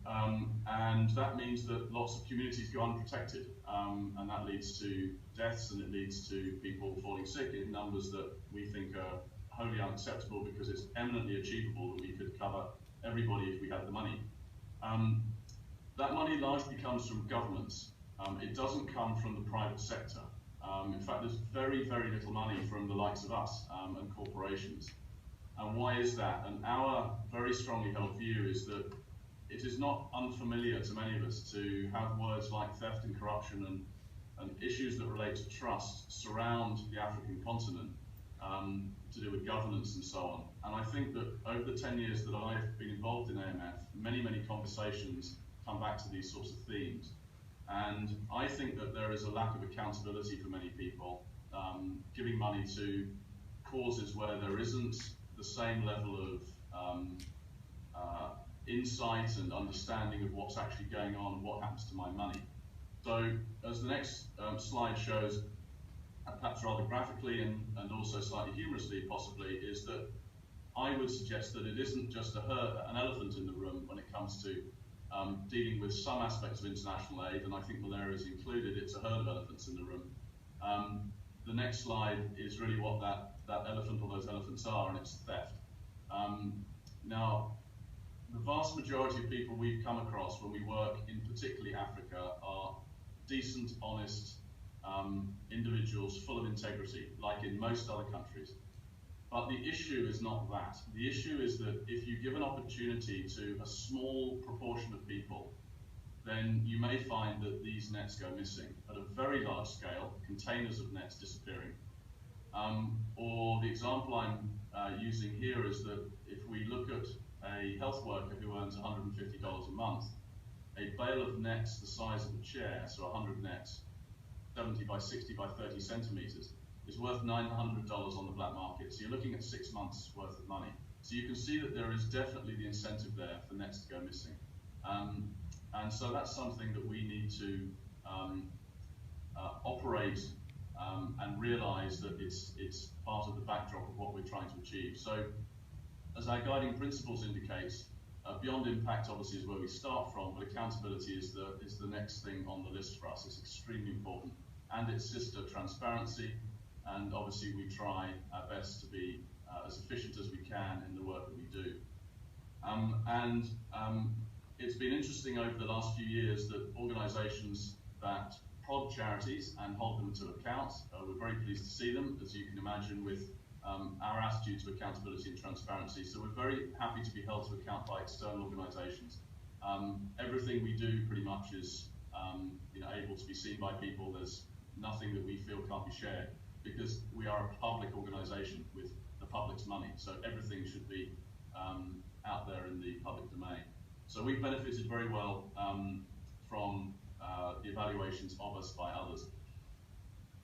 And that means that lots of communities go unprotected. And that leads to deaths, and it leads to people falling sick in numbers that we think are wholly unacceptable, because it's eminently achievable that we could cover everybody if we had the money. That money largely comes from governments. It doesn't come from the private sector. In fact, there's very, very little money from the likes of us and corporations. And why is that? And our very strongly held view is that it is not unfamiliar to many of us to have words like theft and corruption and issues that relate to trust surround the African continent. to do with governance and so on. And I think that over the 10 years that I've been involved in AMF, many conversations come back to these sorts of themes. And I think that there is a lack of accountability for many people, giving money to causes where there isn't the same level of insight and understanding of what's actually going on and what happens to my money. So as the next slide shows, perhaps rather graphically and also slightly humorously possibly, is that I would suggest that it isn't just an elephant in the room when it comes to dealing with some aspects of international aid, and I think malaria is included. It's a herd of elephants in the room. The next slide is really what that elephant or those elephants are, and it's theft. Now, the vast majority of people we've come across when we work in particularly Africa are decent, honest individuals full of integrity, like in most other countries. But the issue is not that. The issue is that if you give an opportunity to a small proportion of people, then you may find that these nets go missing at a very large scale, containers of nets disappearing. Or the example I'm using here is that if we look at a health worker who earns $150 a month, a bale of nets the size of a chair, so 100 nets, 70 by 60 by 30 centimeters, is worth $900 on the black market. So you're looking at 6 months worth of money. So you can see that there is definitely the incentive there for nets to go missing. And so that's something that we need to operate and realize that it's part of the backdrop of what we're trying to achieve. So as our guiding principles indicates, beyond impact obviously is where we start from, but accountability is the next thing on the list for us. It's extremely important. And its sister, transparency, and obviously we try our best to be as efficient as we can in the work that we do. It's been interesting over the last few years that organisations that prod charities and hold them to account, we're very pleased to see them, as you can imagine, with our attitude to accountability and transparency. So we're very happy to be held to account by external organisations. Everything we do pretty much is able to be seen by people. There's nothing that we feel can't be shared, because we are a public organisation with the public's money, so everything should be out there in the public domain. So we've benefited very well from the evaluations of us by others.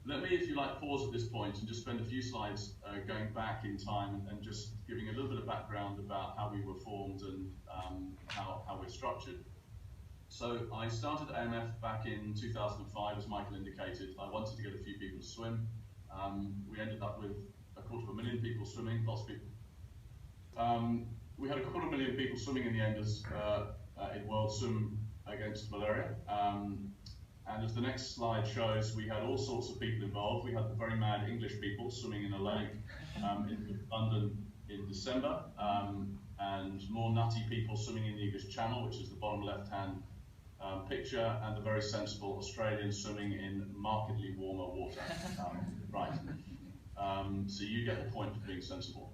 Let me, if you like, pause at this point and just spend a few slides going back in time and just giving a little bit of background about how we were formed and how we're structured. So I started AMF back in 2005, as Michael indicated. I wanted to get a few people to swim. We ended up with 250,000 people swimming, lots of people. We had 250,000 people swimming in the end as in World Swim Against Malaria. And as the next slide shows, we had all sorts of people involved. We had the very mad English people swimming in a lake in London in December, and more nutty people swimming in the English Channel, which is the bottom left-hand picture, and the very sensible Australians swimming in markedly warmer water. So you get the point of being sensible.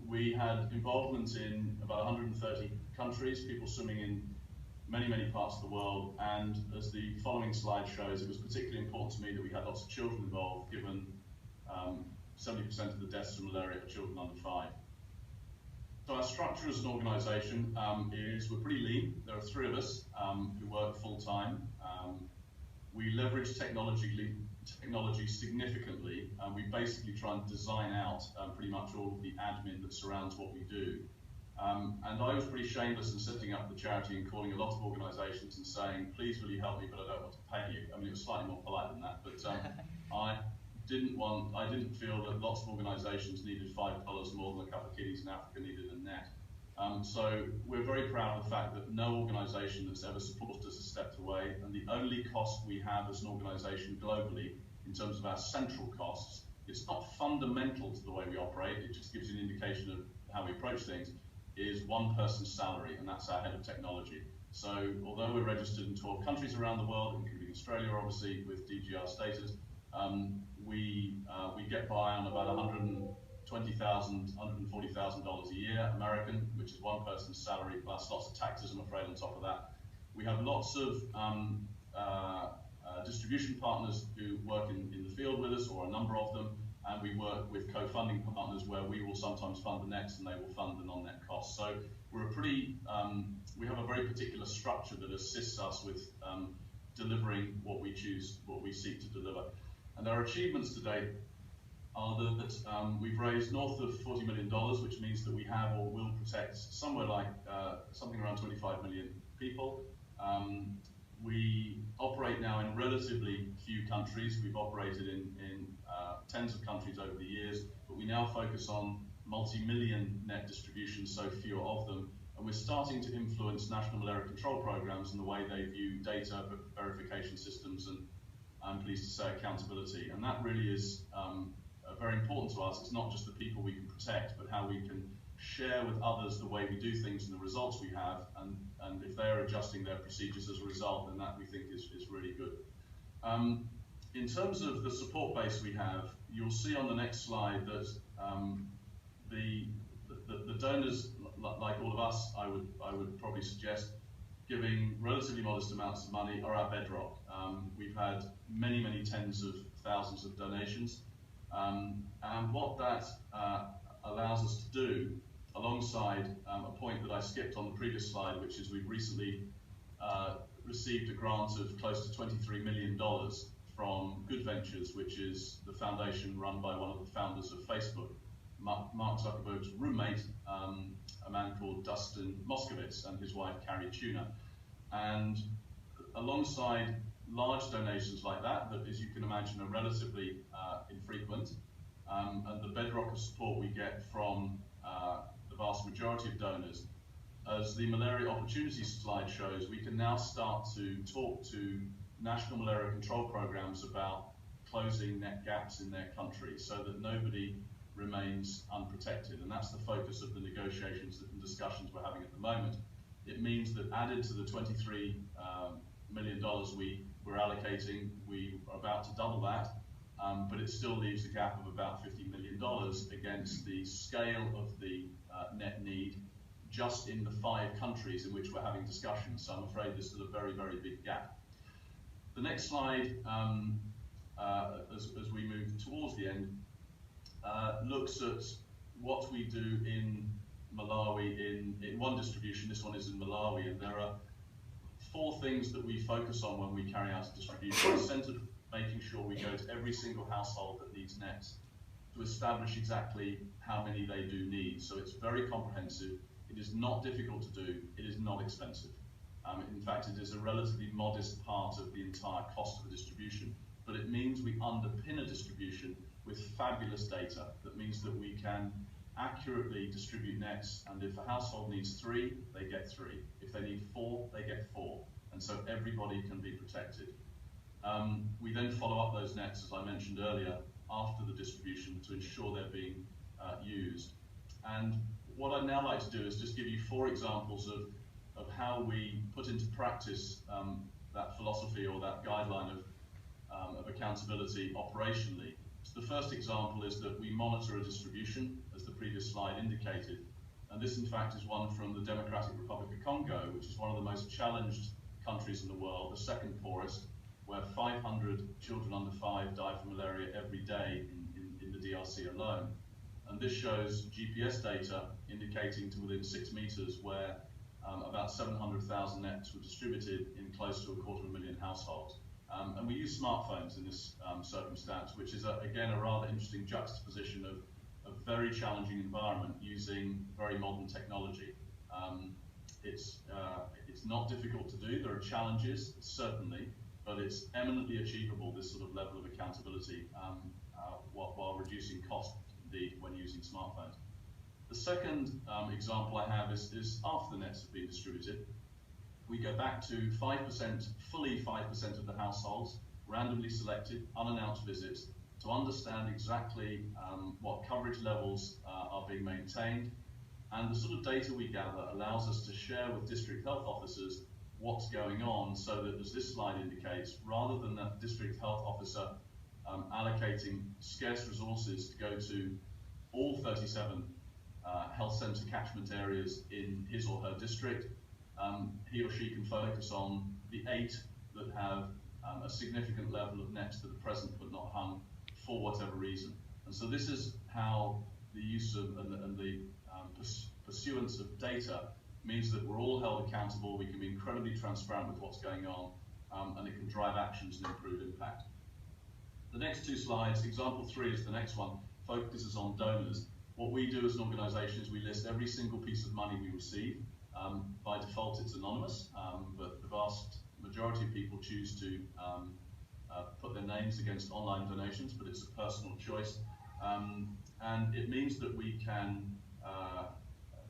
We had involvement in about 130 countries, people swimming in many parts of the world, and as the following slide shows, it was particularly important to me that we had lots of children involved, given 70% of the deaths from malaria are children under 5. So our structure as an organisation is we're pretty lean. There are 3 of us who work full-time. We leverage technology significantly. We basically try and design out pretty much all of the admin that surrounds what we do. And I was pretty shameless in setting up the charity and calling a lot of organisations and saying, please will you help me, but I don't want to pay you. I mean, it was slightly more polite than that, but I didn't feel that lots of organisations needed $5 more than a couple of kiddies in Africa needed a net. So we're very proud of the fact that no organisation that's ever supported us has stepped away, and the only cost we have as an organisation globally, in terms of our central costs, it's not fundamental to the way we operate, it just gives you an indication of how we approach things, is one person's salary, and that's our head of technology. So although we're registered in 12 countries around the world, including Australia obviously with DGR status, we get by on about $120,000, $140,000 a year American, which is one person's salary plus lots of taxes, I'm afraid, on top of that. We have lots of distribution partners who work in the field with us, or a number of them, and we work with co-funding partners where we will sometimes fund the nets and they will fund the non-net costs. So we're we have a very particular structure that assists us with delivering what we seek to deliver. And our achievements to date are that we've raised north of $40 million, which means that we have or will protect somewhere like something around 25 million people. We operate now in relatively few countries. We've operated in tens of countries over the years, but we now focus on multi-million net distributions, so fewer of them. And we're starting to influence national malaria control programs in the way they view data verification systems and, I'm pleased to say, accountability. And that really is very important to us. It's not just the people we can protect, but how we can share with others the way we do things and the results we have, and if they're adjusting their procedures as a result, then that we think is really good. In terms of the support base we have, you'll see on the next slide that the donors, like all of us, I would probably suggest, giving relatively modest amounts of money are our bedrock. We've had many tens of thousands of donations, and what that allows us to do, alongside a point that I skipped on the previous slide, which is we've recently received a grant of close to $23 million from Good Ventures, which is the foundation run by one of the founders of Facebook, Mark Zuckerberg's roommate, a man called Dustin Moskovitz, and his wife Carrie Tuna. And alongside large donations like that, that, as you can imagine, are relatively infrequent, and the bedrock of support we get from the vast majority of donors, as the malaria opportunities slide shows, we can now start to talk to national malaria control programs about closing net gaps in their country so that nobody remains unprotected. And that's the focus of the negotiations and discussions we're having at the moment. It means that added to the $23 million we're allocating, we are about to double that, but it still leaves a gap of about $50 million against the scale of the net need just in the 5 countries in which we're having discussions. So I'm afraid this is a very big gap. The next slide, as we move towards the end, looks at what we do in Malawi in one distribution. This one is in Malawi, and there are 4 things that we focus on when we carry out a distribution. It's centered on making sure we go to every single household that needs nets to establish exactly how many they do need. So it's very comprehensive. It is not difficult to do. It is not expensive. In fact, it is a relatively modest part of the entire cost of a distribution, but it means we underpin a distribution with fabulous data. That means that we can accurately distribute nets, and if a household needs 3, they get 3. If they need 4, they get 4. And so everybody can be protected. We then follow up those nets, as I mentioned earlier, after the distribution to ensure they're being used. And what I'd now like to do is just give you 4 examples of how we put into practice that philosophy or that guideline of accountability operationally. So the first example is that we monitor a distribution, as the previous slide indicated, and this in fact is one from the Democratic Republic of Congo, which is one of the most challenged countries in the world, the 2nd poorest, where 500 children under 5 die from malaria every day in the DRC alone. And this shows GPS data indicating to within 6 meters where about 700,000 nets were distributed in close to 250,000 households. And we use smartphones in this circumstance, which is, again, a rather interesting juxtaposition of a very challenging environment using very modern technology. It's not difficult to do. There are challenges, certainly, but it's eminently achievable, this sort of level of accountability, while reducing cost, indeed, when using smartphones. The second example I have is after the nets have been distributed. We go back to 5%, fully 5% of the households, randomly selected, unannounced visits, to understand exactly what coverage levels are being maintained. And the sort of data we gather allows us to share with district health officers what's going on, so that, as this slide indicates, rather than that district health officer allocating scarce resources to go to all 37 health centre catchment areas in his or her district, he or she can focus on the 8 that have a significant level of nets that are present but not hung for whatever reason. And so this is how the use of and the pursuance of data means that we're all held accountable, we can be incredibly transparent with what's going on, and it can drive actions and improve impact. The next two slides, example 3 is the next one, focuses on donors. What we do as an organisation is we list every single piece of money we receive. By default it's anonymous, but the vast majority of people choose to put their names against online donations, but it's a personal choice. And it means that we can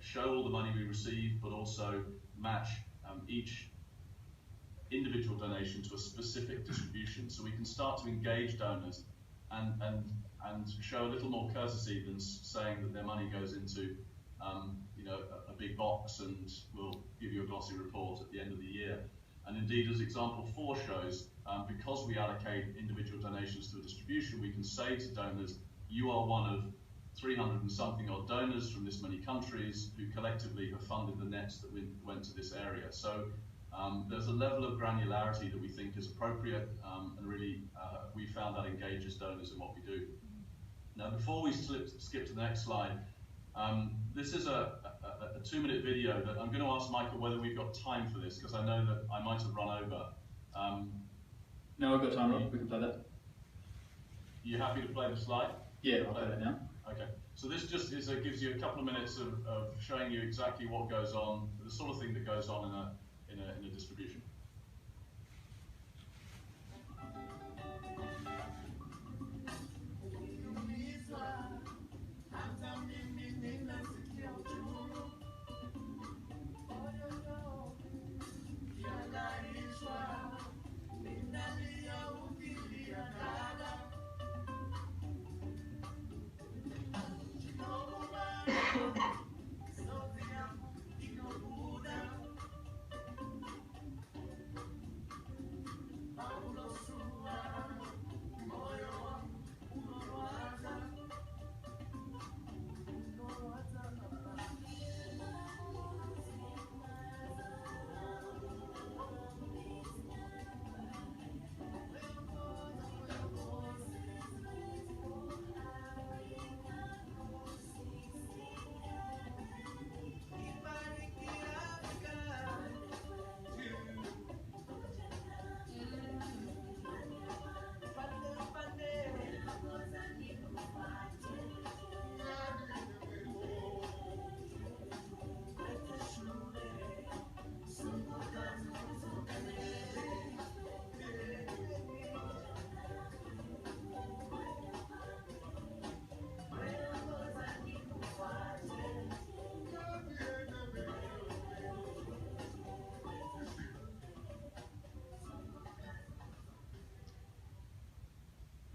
show all the money we receive, but also match each individual donation to a specific distribution. So we can start to engage donors and show a little more courtesy than saying that their money goes into you know, a big box and we'll give you a glossy report at the end of the year. And indeed, as example 4 shows, because we allocate individual donations to a distribution, we can say to donors, you are one of 300 and something odd donors from this many countries who collectively have funded the nets that went to this area. So there's a level of granularity that we think is appropriate, and really we found that engages donors in what we do. Now, before we skip to the next slide, this is a 2-minute video that I'm going to ask Michael whether we've got time for this, because I know that I might have run over. No, we've got time, Rob. We can play that. You happy to play the slide? Yeah, I'll play that now. Okay, so this just gives you a couple of minutes of showing you exactly what goes on, the sort of thing that goes on in a distribution.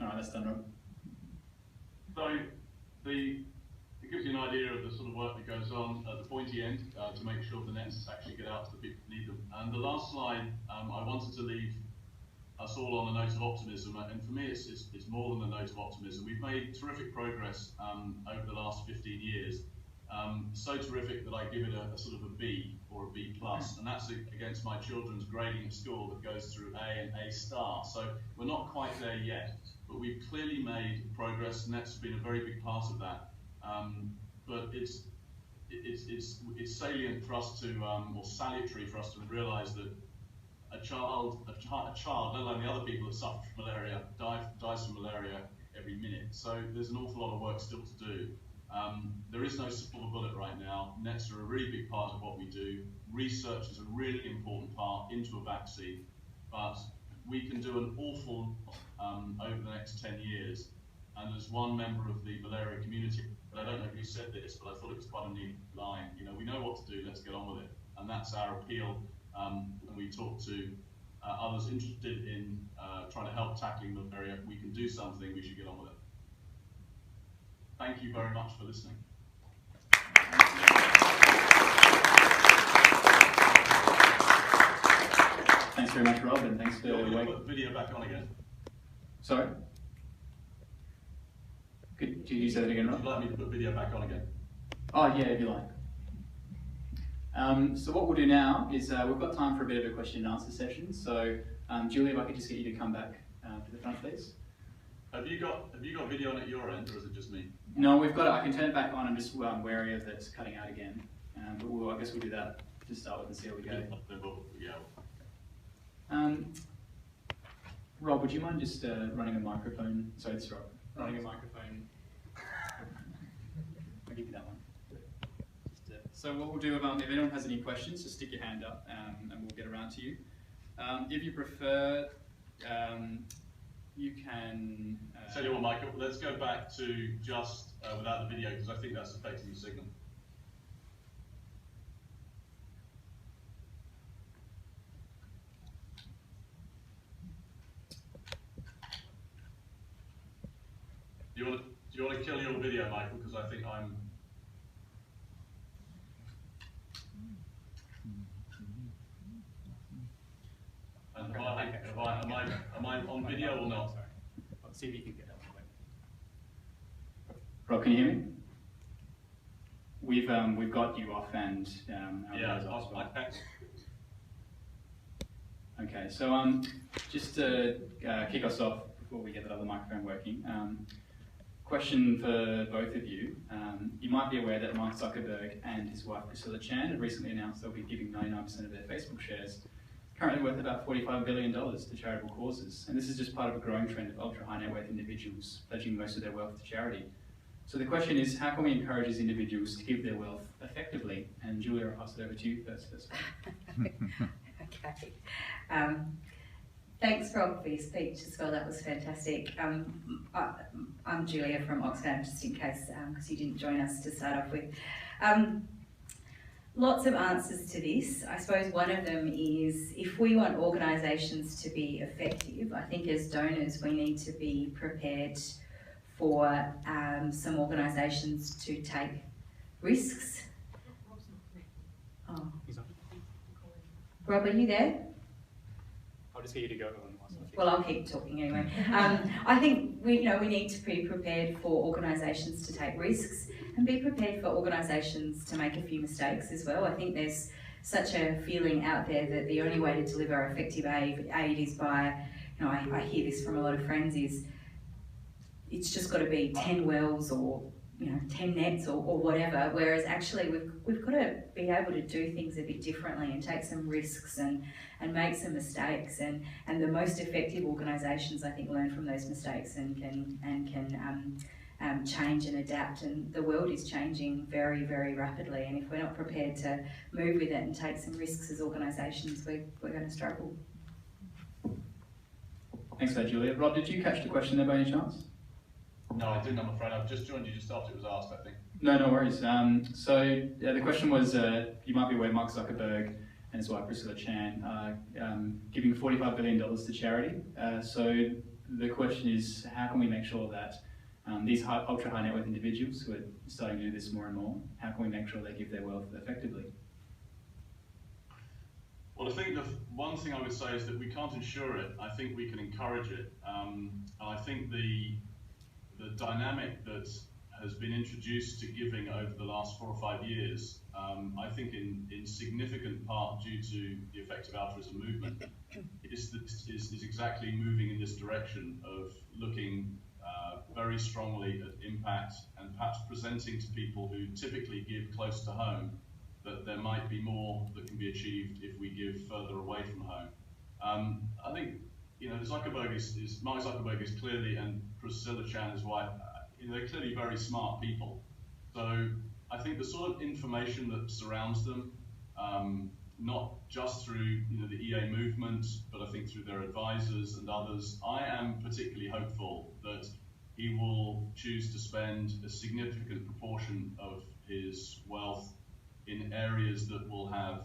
Alright, that's done, Rob. So it gives you an idea of the sort of work that goes on at the pointy end to make sure the nets actually get out to the people who need them. And the last slide, I wanted to leave us all on a note of optimism, and for me it's more than a note of optimism. We've made terrific progress over the last 15 years, so terrific that I give it a sort of a B or a B+, and that's against my children's grading at school that goes through A and A star. So we're not quite there yet, but we've clearly made progress, and that's been a very big part of that. But it's salient for us to, or salutary for us to realise that a child, let alone the other people that suffer from malaria, dies from malaria every minute. So there's an awful lot of work still to do. There is no silver bullet right now. Nets are a really big part of what we do. Research is a really important part into a vaccine, but we can do an awful over the next 10 years. And as one member of the malaria community, and I don't know who said this, but I thought it was quite a neat line, you know, we know what to do, let's get on with it. And that's our appeal. When we talk to others interested in trying to help tackling malaria, we can do something, we should get on with it. Thank you very much for listening. Thanks very much, Rob, and thanks for You'll put the video back on again. Sorry? Could you say that again, Rob? Would you like me to put the video back on again? Oh, yeah, if you like. So what we'll do now is we've got time for a bit of a question and answer session. So Julie, if I could just get you to come back to the front, please. Have you got video on at your end, or is it just me? No, we've got it. I can turn it back on. I'm just wary of it's cutting out again. But I guess we'll do that to start with and see how we go. Yeah. Rob, would you mind just running a microphone? Sorry, it's Rob. Running a microphone. I'll give you that one. So what we'll do, if anyone has any questions, just stick your hand up and we'll get around to you. If you prefer, you can... Tell you what, Michael, let's go back to just without the video, because I think that's affecting the signal. Do you want to kill your video, Michael? Because I think I'm... And am I on video or not? Sorry. Let's see if you can get that one. Rob, can you hear me? We've got you off and our video's off as well. Okay, so just to kick us off before we get that other microphone working, question for both of you. You might be aware that Mark Zuckerberg and his wife Priscilla Chan have recently announced they'll be giving 99% of their Facebook shares, currently worth about $45 billion, to charitable causes. And this is just part of a growing trend of ultra-high net worth individuals pledging most of their wealth to charity. So the question is, how can we encourage these individuals to give their wealth effectively? And Julia, I'll pass it over to you first. Okay. Thanks, Rob, for your speech as well. That was fantastic. I'm Julia from Oxfam, just in case, because you didn't join us to start off with. Lots of answers to this. I suppose one of them is, if we want organisations to be effective, I think as donors we need to be prepared for some organisations to take risks. Oh. Rob, are you there? I'll just get you to go. Well, I'll keep talking anyway. I think we need to be prepared for organisations to take risks and be prepared for organisations to make a few mistakes as well. I think there's such a feeling out there that the only way to deliver effective aid is by, I hear this from a lot of friends, is it's just got to be 10 wells or 10 nets or whatever, whereas actually we've got to be able to do things a bit differently and take some risks and make some mistakes, and the most effective organisations I think learn from those mistakes and can change and adapt, and the world is changing very, very rapidly, and if we're not prepared to move with it and take some risks as organisations, we're going to struggle. Thanks for that, Julia. Rob, did you catch the question there by any chance? No, I didn't, I'm afraid. I've just joined you just after it was asked, I think. No worries. So the question was, you might be aware Mark Zuckerberg and his wife Priscilla Chan are giving $45 billion to charity. So the question is, how can we make sure that these ultra high net worth individuals who are starting to do this more and more, how can we make sure they give their wealth effectively? Well, I think the one thing I would say is that we can't ensure it. I think we can encourage it. And I think the dynamic that has been introduced to giving over the last 4 or 5 years, I think in significant part due to the effective altruism movement, is exactly moving in this direction of looking very strongly at impact and perhaps presenting to people who typically give close to home that there might be more that can be achieved if we give further away from home. I think Mark Zuckerberg is clearly, and Priscilla Chan, his wife, they're clearly very smart people. So I think the sort of information that surrounds them, not just through the EA movement, but I think through their advisors and others, I am particularly hopeful that he will choose to spend a significant proportion of his wealth in areas that will have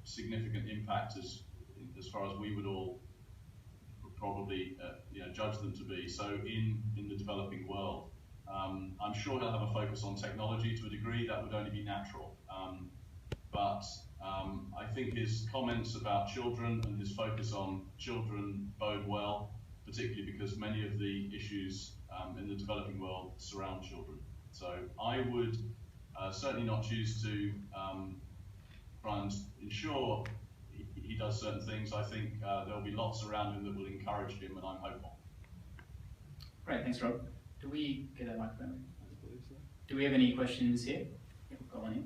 significant impact as far as we would all probably judge them to be. So in the developing world, I'm sure he'll have a focus on technology to a degree. That would only be natural. But I think his comments about children and his focus on children bode well, particularly because many of the issues in the developing world surround children. So I would certainly not choose to try and ensure he does certain things. I think there'll be lots around him that will encourage him, and I'm hopeful. Great. Great, thanks Rob. Do we get a microphone? Do we have any questions here? Yeah, we've got one here.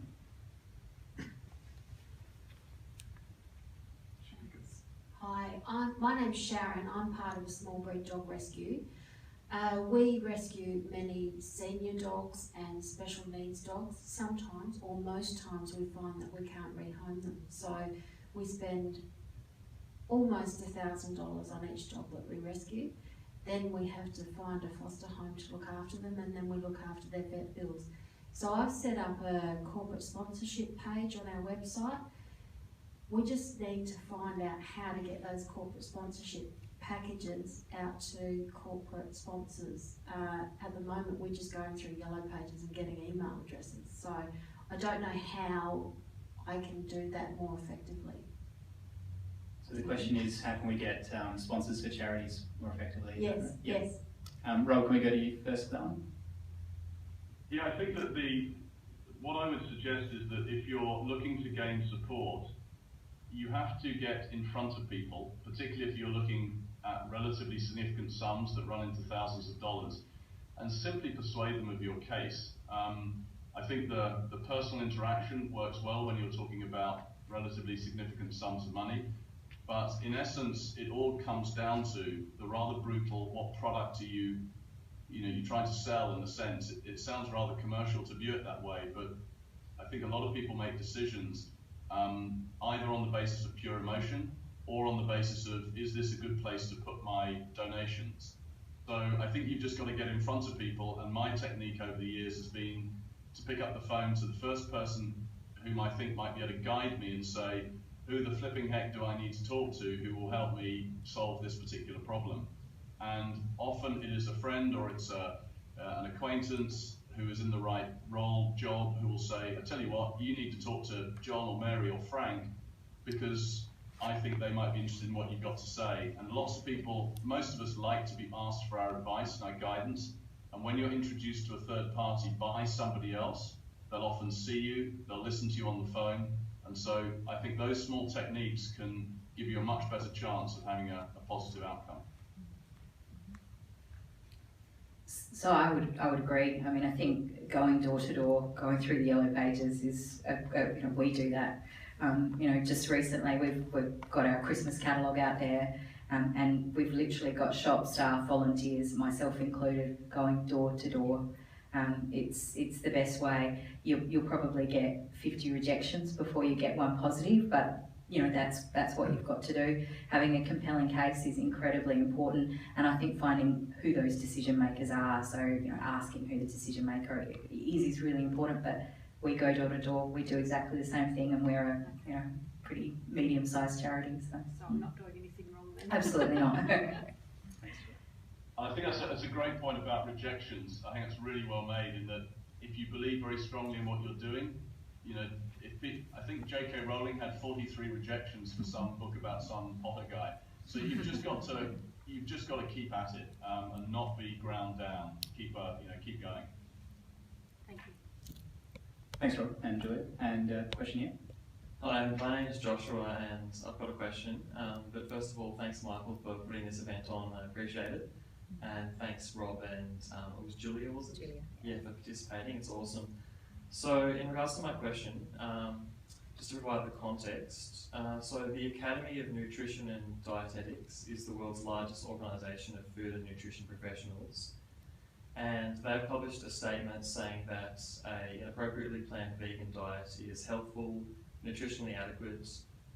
Hi, my name's Sharon. I'm part of a small breed dog rescue. We rescue many senior dogs and special needs dogs. Sometimes, or most times, we find that we can't rehome them. So we spend almost $1,000 on each dog that we rescue. Then we have to find a foster home to look after them, and then we look after their vet bills. So I've set up a corporate sponsorship page on our website. We just need to find out how to get those corporate sponsorship packages out to corporate sponsors. At the moment, we're just going through Yellow Pages and getting email addresses. So I don't know how I can do that more effectively. So the question is, how can we get sponsors for charities more effectively? Yes, right? yes. Rob, can we go to you first for that one? Yeah, I think that what I would suggest is that if you're looking to gain support, you have to get in front of people, particularly if you're looking at relatively significant sums that run into thousands of dollars, and simply persuade them of your case. I think the personal interaction works well when you're talking about relatively significant sums of money, but in essence, it all comes down to the rather brutal, what product are you trying to sell. In a sense, it sounds rather commercial to view it that way, but I think a lot of people make decisions either on the basis of pure emotion or on the basis of, is this a good place to put my donations? So I think you've just got to get in front of people, and my technique over the years has been to pick up the phone to the first person whom I think might be able to guide me and say, who the flipping heck do I need to talk to who will help me solve this particular problem? And often it is a friend or it's an acquaintance who is in the right role, job, who will say, I tell you what, you need to talk to John or Mary or Frank because I think they might be interested in what you've got to say. And lots of people, most of us like to be asked for our advice and our guidance. And when you're introduced to a third party by somebody else, they'll often see you, they'll listen to you on the phone. And so I think those small techniques can give you a much better chance of having a positive outcome. So I would agree. I mean, I think going door to door, going through the Yellow Pages is, we do that. Just recently we've got our Christmas catalogue out there, and we've literally got shop staff, volunteers, myself included, going door to door. It's the best way. You'll probably get 50 rejections before you get one positive, but that's what you've got to do. Having a compelling case is incredibly important, and I think finding who those decision makers are, so asking who the decision maker is really important. But we go door to door, we do exactly the same thing, and we're a pretty medium-sized charity. So I'm not doing anything wrong then. Absolutely not. I think that's a great point about rejections. I think it's really well made in that if you believe very strongly in what you're doing, I think J.K. Rowling had 43 rejections for some book about some Potter guy. So you've just got to keep at it and not be ground down. Keep going. Thank you. Thanks, Rob and Julia. And question here. Hi, my name is Joshua, and I've got a question. But first of all, thanks, Michael, for putting this event on. I appreciate it. And thanks, Rob, and it was Julia, was it? Julia. Yeah, for participating. It's awesome. So, in regards to my question, just to provide the context, so the Academy of Nutrition and Dietetics is the world's largest organisation of food and nutrition professionals. And they've published a statement saying that an appropriately planned vegan diet is healthful, nutritionally adequate,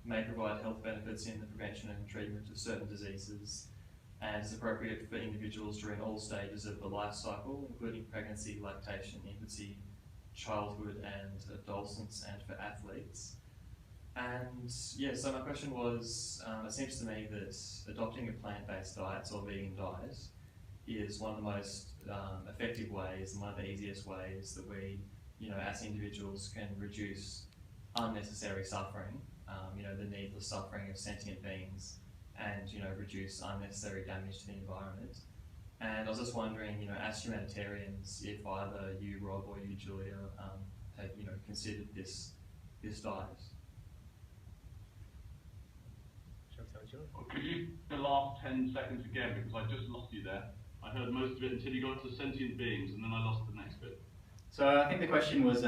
may provide health benefits in the prevention and treatment of certain diseases, and is appropriate for individuals during all stages of the life cycle, including pregnancy, lactation, infancy, childhood and adolescence, and for athletes. And yeah, so my question was, it seems to me that adopting a plant-based diet or vegan diet is one of the most effective ways and one of the easiest ways that we, as individuals can reduce unnecessary suffering, the needless suffering of sentient beings, and reduce unnecessary damage to the environment. And I was just wondering, as humanitarians, if either you, Rob, or you, Julia, have considered this diet. Could you the last 10 seconds again, because I just lost you there? I heard most of it until you got to sentient beings, and then I lost the next bit. So I think the question was,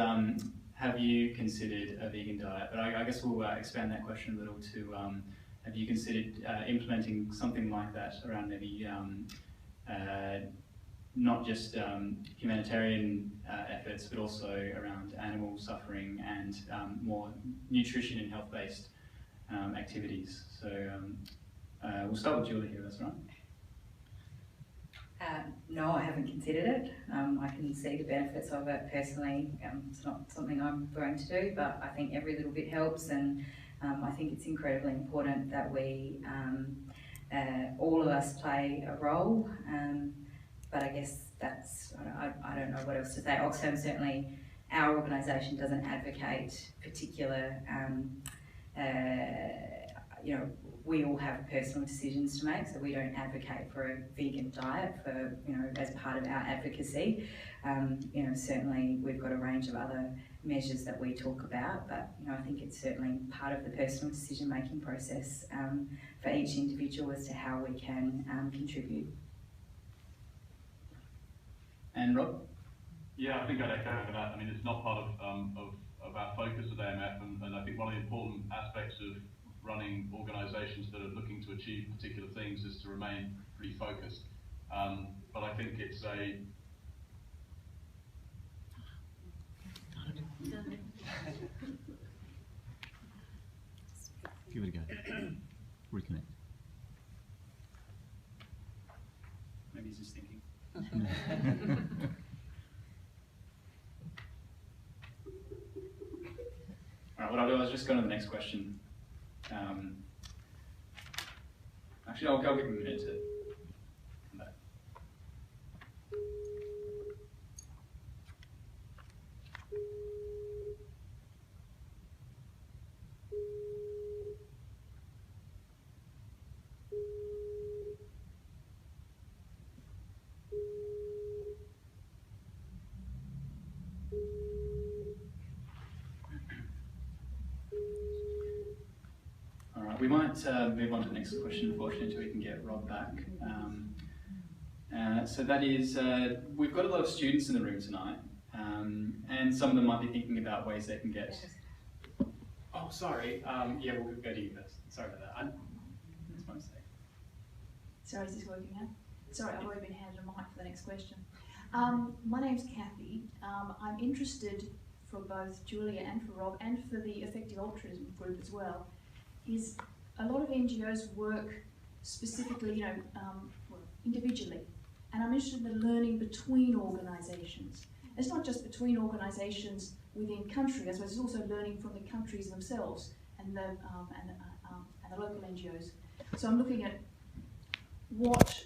have you considered a vegan diet? But I guess we'll expand that question a little to, have you considered implementing something like that around maybe not just humanitarian efforts, but also around animal suffering and more nutrition and health-based activities. So we'll start with Julie here, that's right. No, I haven't considered it. I can see the benefits of it personally. It's not something I'm going to do, but I think every little bit helps, and I think it's incredibly important that we, all of us play a role. But I guess that's, I don't know what else to say. Oxfam, certainly, our organisation doesn't advocate particular, you know, we all have personal decisions to make, so we don't advocate for a vegan diet for, you know, as part of our advocacy. You know, certainly we've got a range of other measures that we talk about, but, you know, I think it's certainly part of the personal decision-making process for each individual as to how we can contribute. And Rob? Yeah, I think I'd echo that. I mean, it's not part of our focus at AMF, and I think one of the important aspects of running organisations that are looking to achieve particular things is to remain pretty focused. But I think it's a... Give it a go. Reconnect. Maybe he's just thinking. All right, what I'll do is just go to the next question. Actually, I'll give him a minute to come back. We might move on to the next question, unfortunately, until we can get Rob back. So that is, we've got a lot of students in the room tonight, and some of them might be thinking about ways they can get... Oh, sorry. Yeah, we'll go to you first. Sorry about that. That's my mistake. Sorry, is this working now? Sorry, I've already been handed a mic for the next question. My name's Kathy. I'm interested for both Julia and for Rob and for the Effective Altruism group as well, is a lot of NGOs work specifically, you know, well, individually, and I'm interested in the learning between organisations. It's not just between organisations within country, I suppose it's also learning from the countries themselves and the local NGOs. So I'm looking at what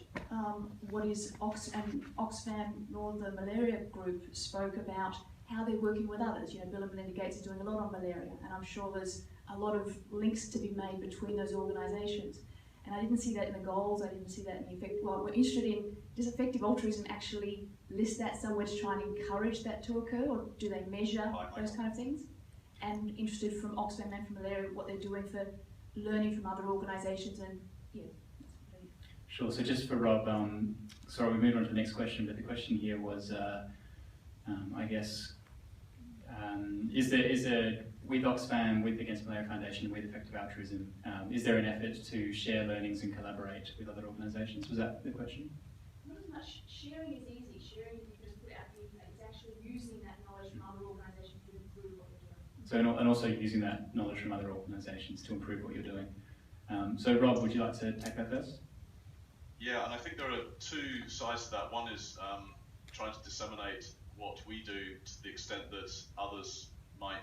is Oxfam nor the Malaria group spoke about how they're working with others. You know, Bill and Melinda Gates is doing a lot on malaria, and I'm sure there's a lot of links to be made between those organisations. And I didn't see that in the goals, I didn't see that in the effect. Well, we're interested in, does effective altruism actually list that somewhere to try and encourage that to occur, or do they measure those kind of things? And interested from Oxfam and from Malaria what they're doing for learning from other organisations and, yeah. Sure, so just for Rob, sorry, we moved on to the next question, but the question here was, I guess, is there, with Oxfam, with Against Malaria Foundation, with Effective Altruism, is there an effort to share learnings and collaborate with other organisations? Was that the question? Not as much. Sharing is easy. Sharing, you can just put it out there. It's actually using that knowledge from other organisations to improve what they're doing. So, and also using that knowledge from other organisations to improve what you're doing. So Rob, would you like to take that first? Yeah, and I think there are two sides to that. One is trying to disseminate what we do to the extent that others might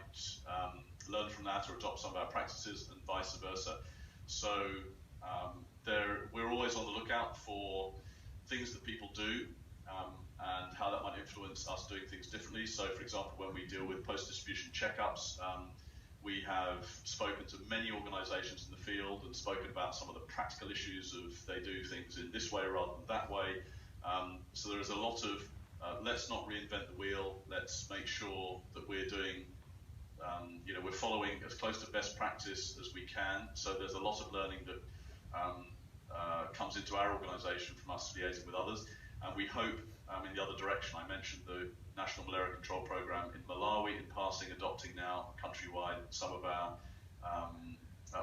learn from that or adopt some of our practices and vice versa. So we're always on the lookout for things that people do and how that might influence us doing things differently. So for example, when we deal with post-distribution checkups, we have spoken to many organisations in the field and spoken about some of the practical issues of they do things in this way rather than that way. So there is a lot of let's not reinvent the wheel. Let's make sure that we're doing, you know, we're following as close to best practice as we can. So there's a lot of learning that comes into our organisation from us liaising with others. And we hope in the other direction. I mentioned the National Malaria Control Program in Malawi in passing, adopting now countrywide some of our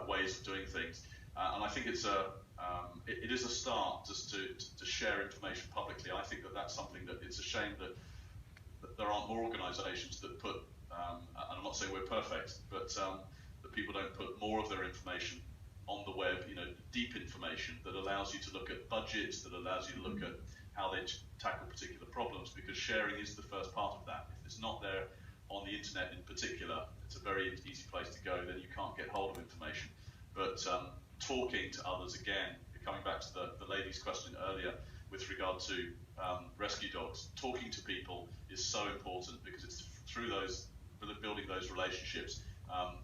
ways of doing things. And I think it is a start just to share information publicly. I think that's something that it's a shame that there aren't more organisations that put, and I'm not saying we're perfect, but that people don't put more of their information on the web, deep information that allows you to look at budgets, that allows you to look at how they tackle particular problems, because sharing is the first part of that. If it's not there on the internet in particular, it's a very easy place to go, then you can't get hold of information. But talking to others, again, coming back to the lady's question earlier with regard to rescue dogs, talking to people is so important, because it's through building those relationships,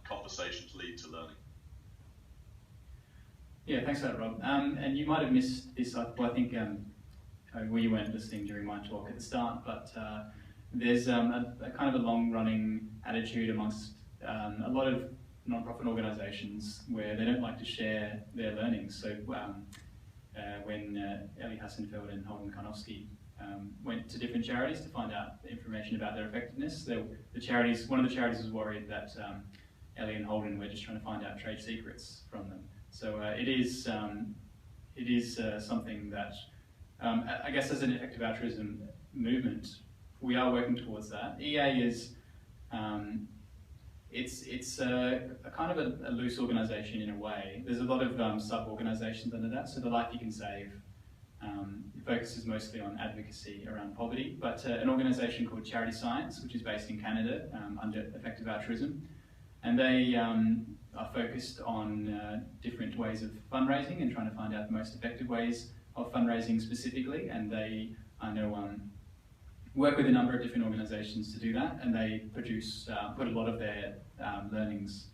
conversations lead to learning. Yeah, thanks for that, Rob. And you might have missed this, I think you weren't listening during my talk at the start, but there's a kind of a long-running attitude amongst a lot of non-profit organisations where they don't like to share their learnings. So when Ellie Hassenfeld and Holden Karnofsky went to different charities to find out information about their effectiveness, one of the charities was worried that Ellie and Holden were just trying to find out trade secrets from them. So it is something that I guess as an effective altruism movement, we are working towards that. EA is it's a kind of a loose organisation in a way. There's a lot of sub-organisations under that. So the Life You Can Save focuses mostly on advocacy around poverty, but an organisation called Charity Science, which is based in Canada under effective altruism, and they are focused on different ways of fundraising and trying to find out the most effective ways of fundraising specifically, and they work with a number of different organisations to do that, and they produce, put a lot of their learnings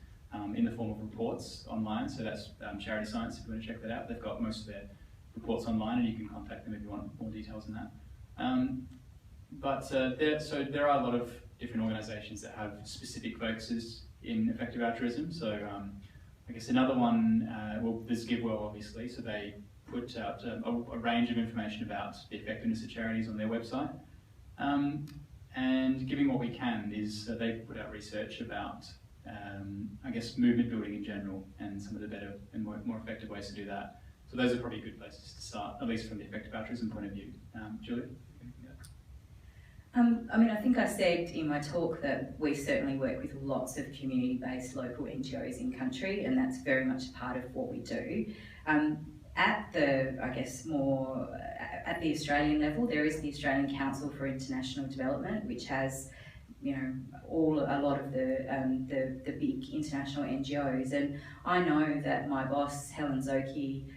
in the form of reports online. So that's Charity Science, if you want to check that out. They've got most of their reports online, and you can contact them if you want more details on that. There are a lot of different organisations that have specific focuses in effective altruism. So I guess another one, well, there's GiveWell obviously, so they put out a range of information about the effectiveness of charities on their website. And Giving What We Can is they put out research about, I guess, movement building in general and some of the better and more effective ways to do that. So those are probably good places to start, at least from the effective altruism point of view. Julia? I think I said in my talk that we certainly work with lots of community-based local NGOs in country, and that's very much part of what we do. At the, I guess, more at the Australian level, there is the Australian Council for International Development, which has, a lot of the big international NGOs, and I know that my boss Helen Zoki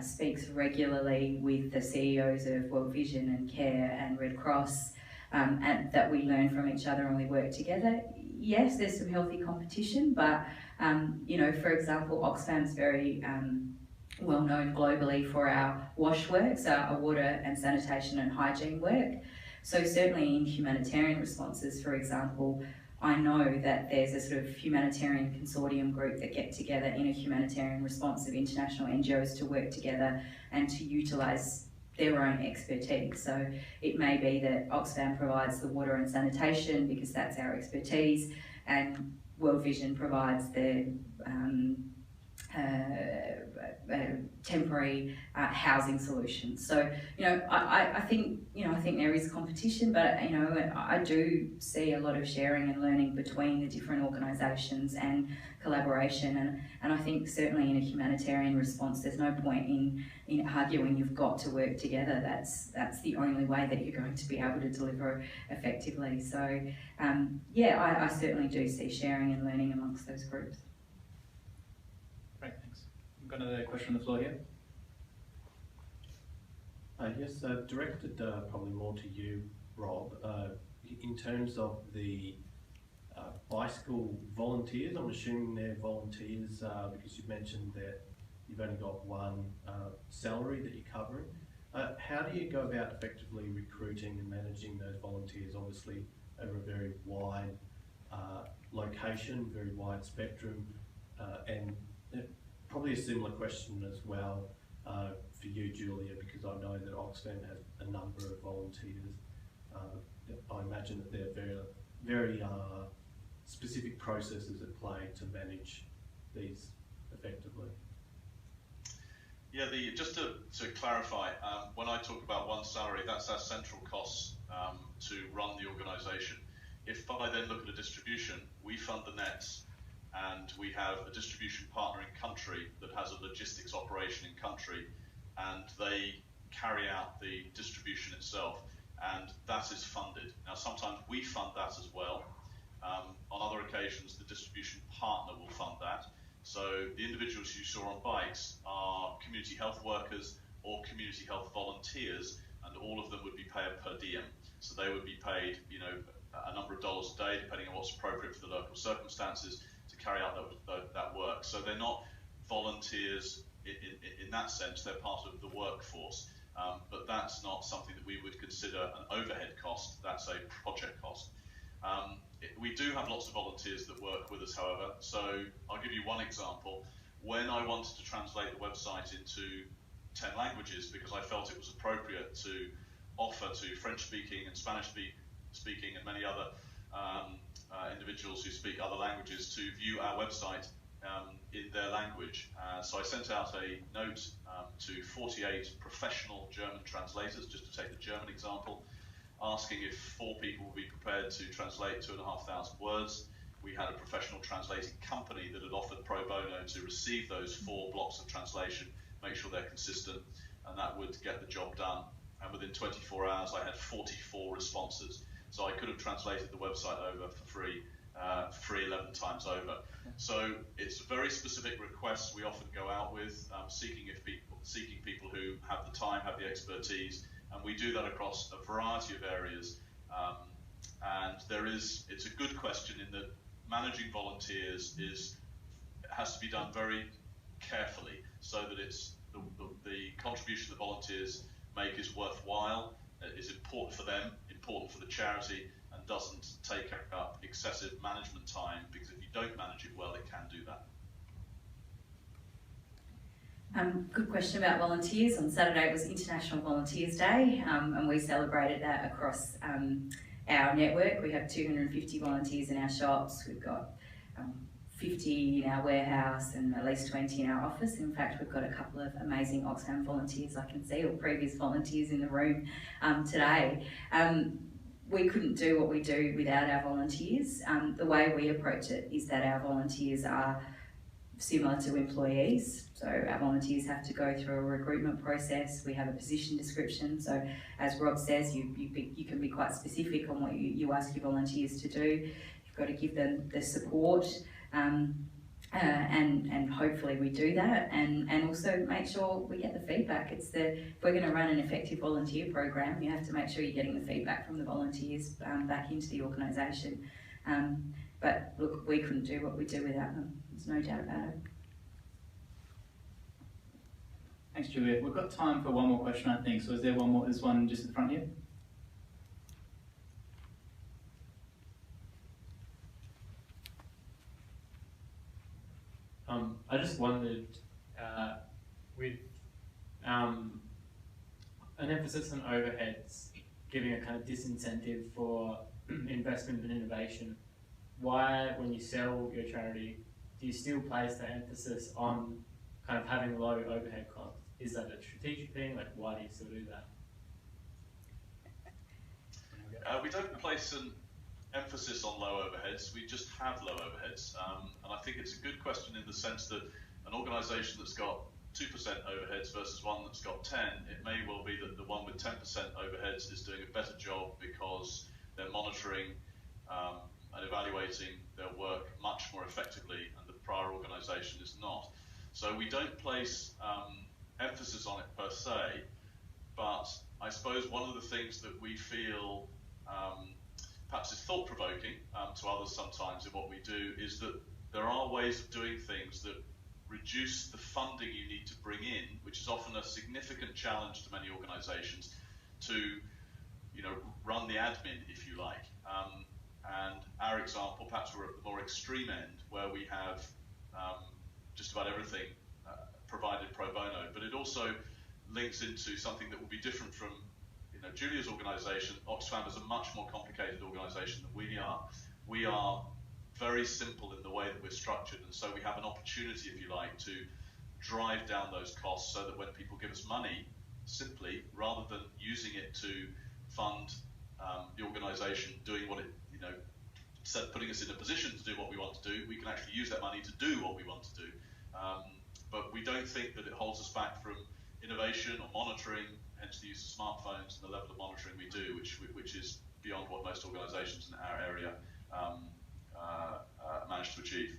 speaks regularly with the CEOs of World Vision and CARE and Red Cross, and that we learn from each other and we work together. Yes, there's some healthy competition, but for example, Oxfam's very well known globally for our WASH work, so our water and sanitation and hygiene work. So certainly in humanitarian responses, for example, I know that there's a sort of humanitarian consortium group that get together in a humanitarian response of international NGOs to work together and to utilise their own expertise. So it may be that Oxfam provides the water and sanitation because that's our expertise, and World Vision provides the temporary housing solutions. So I think there is competition, but I do see a lot of sharing and learning between the different organisations and collaboration, and I think certainly in a humanitarian response there's no point in arguing. You've got to work together. That's the only way that you're going to be able to deliver effectively. So I certainly do see sharing and learning amongst those groups. Great, thanks. We've got another question on the floor here. Yes, directed probably more to you, Rob. In terms of the bicycle volunteers, I'm assuming they're volunteers because you've mentioned that you've only got one salary that you're covering. How do you go about effectively recruiting and managing those volunteers, obviously over a very wide location, very wide spectrum, and probably a similar question as well for you, Julia, because I know that Oxfam have a number of volunteers. I imagine that there are very specific processes at play to manage these effectively. Yeah, just to clarify, when I talk about one salary, that's our central costs to run the organisation. If I then look at a distribution, we fund the nets, and we have a distribution partner in country that has a logistics operation in country, and they carry out the distribution itself, and that is funded. Now, sometimes we fund that as well. On other occasions, the distribution partner will fund that. So the individuals you saw on bikes are community health workers or community health volunteers, and all of them would be paid per diem. So they would be paid, you know, a number of dollars a day, depending on what's appropriate for the local circumstances, to carry out that work. So they're not volunteers in that sense, they're part of the workforce. But that's not something that we would consider an overhead cost, that's a project cost. We do have lots of volunteers that work with us, however. So I'll give you one example. When I wanted to translate the website into 10 languages, because I felt it was appropriate to offer to French-speaking and Spanish-speaking and many other individuals who speak other languages to view our website in their language. So I sent out a note to 48 professional German translators, just to take the German example, asking if 4 people would be prepared to translate 2,500 words. We had a professional translating company that had offered pro bono to receive those 4 blocks of translation, make sure they're consistent, and that would get the job done. And within 24 hours, I had 44 responses. So I could have translated the website over for free 11 times over. So it's very specific requests we often go out with, seeking people who have the time, have the expertise, and we do that across a variety of areas. And it's a good question in that managing volunteers has to be done very carefully, so that the contribution the volunteers make is worthwhile, is important for them, important for the charity, and doesn't take up excessive management time, because if you don't manage it well, it can do that. Good question about volunteers. On Saturday it was International Volunteers Day, and we celebrated that across our network. We have 250 volunteers in our shops. We've got 50 in our warehouse and at least 20 in our office. In fact, we've got a couple of amazing Oxfam volunteers I can see, or previous volunteers in the room today. We couldn't do what we do without our volunteers. The way we approach it is that our volunteers are similar to employees. So our volunteers have to go through a recruitment process. We have a position description. So as Rob says, you can be quite specific on what you ask your volunteers to do. You've got to give them the support, and hopefully we do that, and also make sure we get the feedback. If we're going to run an effective volunteer program, you have to make sure you're getting the feedback from the volunteers back into the organisation. But look, we couldn't do what we do without them. There's no doubt about it. Thanks, Julia. We've got time for one more question, I think. So is there one more? There's one just in front here. I just wondered, with an emphasis on overheads, giving a kind of disincentive for investment and innovation, why, when you sell your charity, do you still place the emphasis on kind of having low overhead costs? Is that a strategic thing? Like, why do you still do that? We don't place an emphasis on low overheads, we just have low overheads. And I think it's a good question in the sense that an organisation that's got 2% overheads versus one that's got 10, it may well be that the one with 10% overheads is doing a better job because they're monitoring and evaluating their work much more effectively, and the prior organisation is not. So we don't place emphasis on it per se, but I suppose one of the things that we feel perhaps is thought-provoking to others sometimes in what we do is that there are ways of doing things that reduce the funding you need to bring in, which is often a significant challenge to many organisations to, run the admin, if you like. And our example, perhaps we're at the more extreme end, where we have just about everything provided pro bono, but it also links into something that will be different from Julia's organisation. Oxfam is a much more complicated organisation than we are. We are very simple in the way that we're structured, and so we have an opportunity, if you like, to drive down those costs so that when people give us money, simply, rather than using it to fund the organisation doing what it, putting us in a position to do what we want to do, we can actually use that money to do what we want to do. But we don't think that it holds us back from innovation or monitoring, hence the use of smartphones and the level of monitoring we do, which is beyond what most organisations in our area manage to achieve.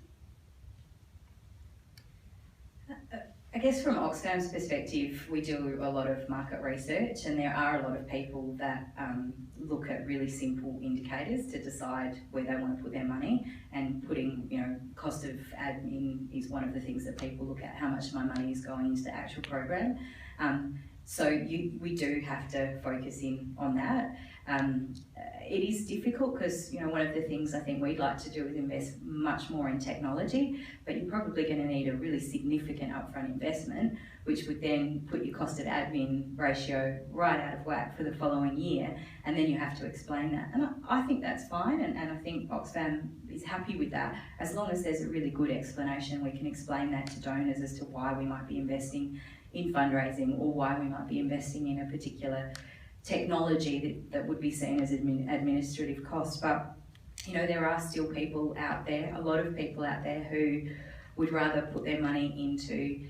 I guess from Oxfam's perspective, we do a lot of market research, and there are a lot of people that look at really simple indicators to decide where they want to put their money, and putting, cost of admin is one of the things that people look at, how much of my money is going into the actual program. So we do have to focus in on that. It is difficult because, one of the things I think we'd like to do is invest much more in technology, but you're probably going to need a really significant upfront investment, which would then put your cost of admin ratio right out of whack for the following year, and then you have to explain that. And I think that's fine, and I think Oxfam is happy with that. As long as there's a really good explanation, we can explain that to donors as to why we might be investing in fundraising, or why we might be investing in a particular technology that would be seen as administrative costs. But there are still people out there, a lot of people out there, who would rather put their money into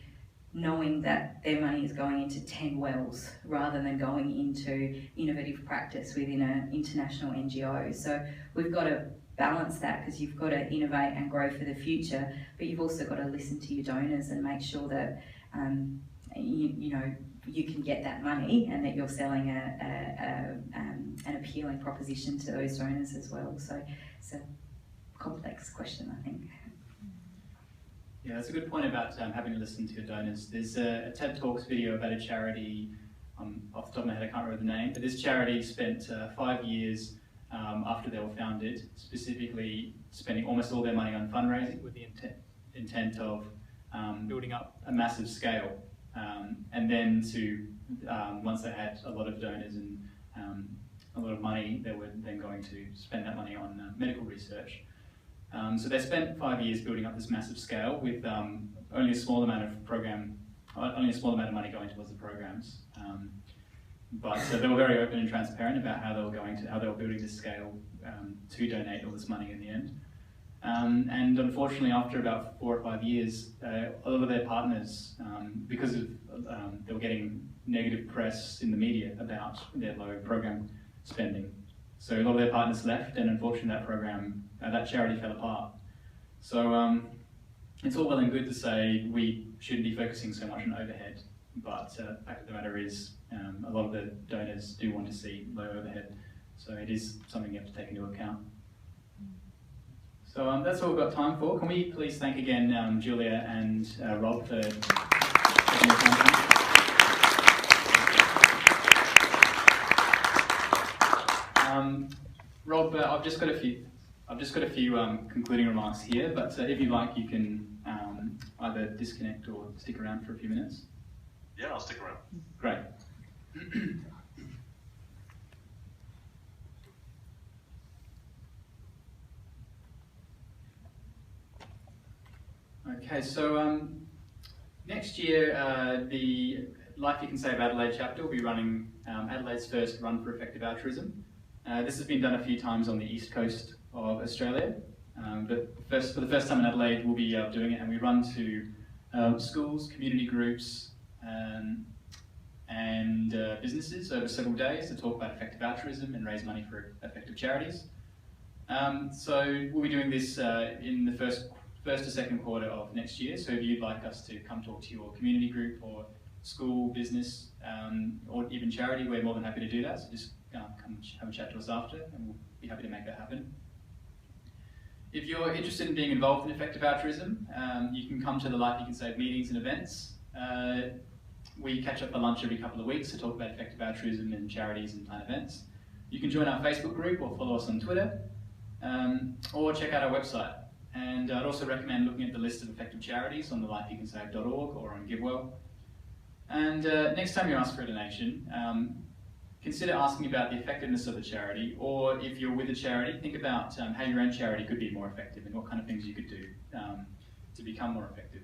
knowing that their money is going into 10 wells rather than going into innovative practice within an international NGO. So we've got to balance that, because you've got to innovate and grow for the future, but you've also got to listen to your donors and make sure that you can get that money, and that you're selling an appealing proposition to those donors as well. So it's a complex question, I think. Yeah, that's a good point about having to listen to your donors. There's a TED Talks video about a charity, off the top of my head I can't remember the name, but this charity spent 5 years after they were founded, specifically spending almost all their money on fundraising with the intent of building up a massive scale. And then once they had a lot of donors and a lot of money, they were then going to spend that money on medical research. So they spent 5 years building up this massive scale with only a small amount of money going towards the programs. But they were very open and transparent about how they were building this scale to donate all this money in the end. And unfortunately, after about 4 or 5 years, a lot of their partners, because of they were getting negative press in the media about their low program spending, so a lot of their partners left, and unfortunately, that charity fell apart. So it's all well and good to say we shouldn't be focusing so much on overhead, but the fact of the matter is, a lot of the donors do want to see low overhead, so it is something you have to take into account. So that's all we've got time for. Can we please thank again Julia and Rob for taking the time. Rob, I've just got a few concluding remarks here, but if you'd like, you can either disconnect or stick around for a few minutes. Yeah, I'll stick around. Great. Okay, so next year the Life You Can Save Adelaide chapter will be running Adelaide's first Run for Effective Altruism. This has been done a few times on the east coast of Australia, but for the first time in Adelaide we'll be doing it, and we run to schools, community groups and businesses over several days to talk about effective altruism and raise money for effective charities. So we'll be doing this in the first or second quarter of next year, so if you'd like us to come talk to your community group or school, business, or even charity, we're more than happy to do that, so just come have a chat to us after and we'll be happy to make that happen. If you're interested in being involved in effective altruism, you can come to the Life You Can Save meetings and events. We catch up for lunch every couple of weeks to talk about effective altruism and charities and plan events. You can join our Facebook group or follow us on Twitter, or check out our website. And I'd also recommend looking at the list of effective charities on the lifeyoucansave.org or on GiveWell. And next time you ask for a donation, consider asking about the effectiveness of the charity, or if you're with a charity, think about how your own charity could be more effective and what kind of things you could do to become more effective.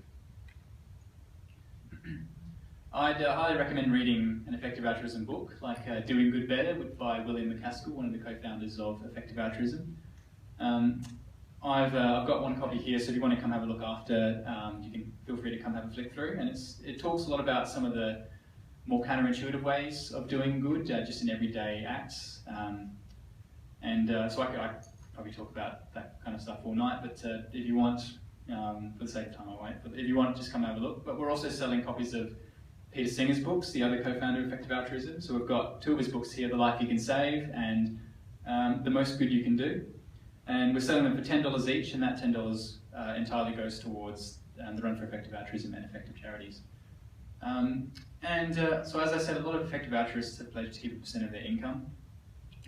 I'd highly recommend reading an effective altruism book, like Doing Good Better by William McCaskill, one of the co-founders of Effective Altruism. I've got one copy here, so if you want to come have a look after, you can feel free to come have a flick through. And it talks a lot about some of the more counterintuitive ways of doing good, just in everyday acts. So I could probably talk about that kind of stuff all night, but if you want, for the sake of time I won't, but if you want, just come have a look. But we're also selling copies of Peter Singer's books, the other co-founder of Effective Altruism. So we've got 2 of his books here, The Life You Can Save and The Most Good You Can Do. And we're selling them for $10 each, and that $10 entirely goes towards the Run for Effective Altruism and effective charities. So as I said, a lot of effective altruists have pledged to keep 1% of their income.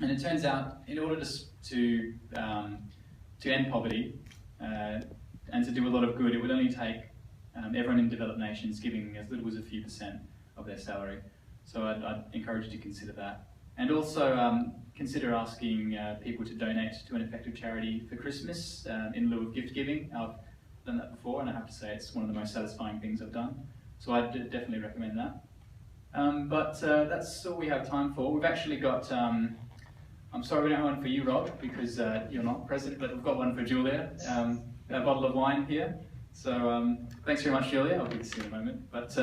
And it turns out, in order to end poverty and to do a lot of good, it would only take everyone in developed nations giving as little as a few % of their salary. So I'd encourage you to consider that. And also consider asking people to donate to an effective charity for Christmas in lieu of gift giving. I've done that before, and I have to say it's one of the most satisfying things I've done. So I'd definitely recommend that. But that's all we have time for. We've actually got, I'm sorry we don't have one for you, Rob, because you're not present, but we've got one for Julia, a bottle of wine here. So thanks very much, Julia. I'll give this in a moment. But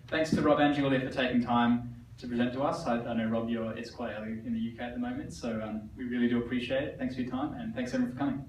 thanks to Rob and Julia for taking time to present to us. I know, Rob, it's quite early in the UK at the moment, so we really do appreciate it. Thanks for your time, and thanks everyone for coming.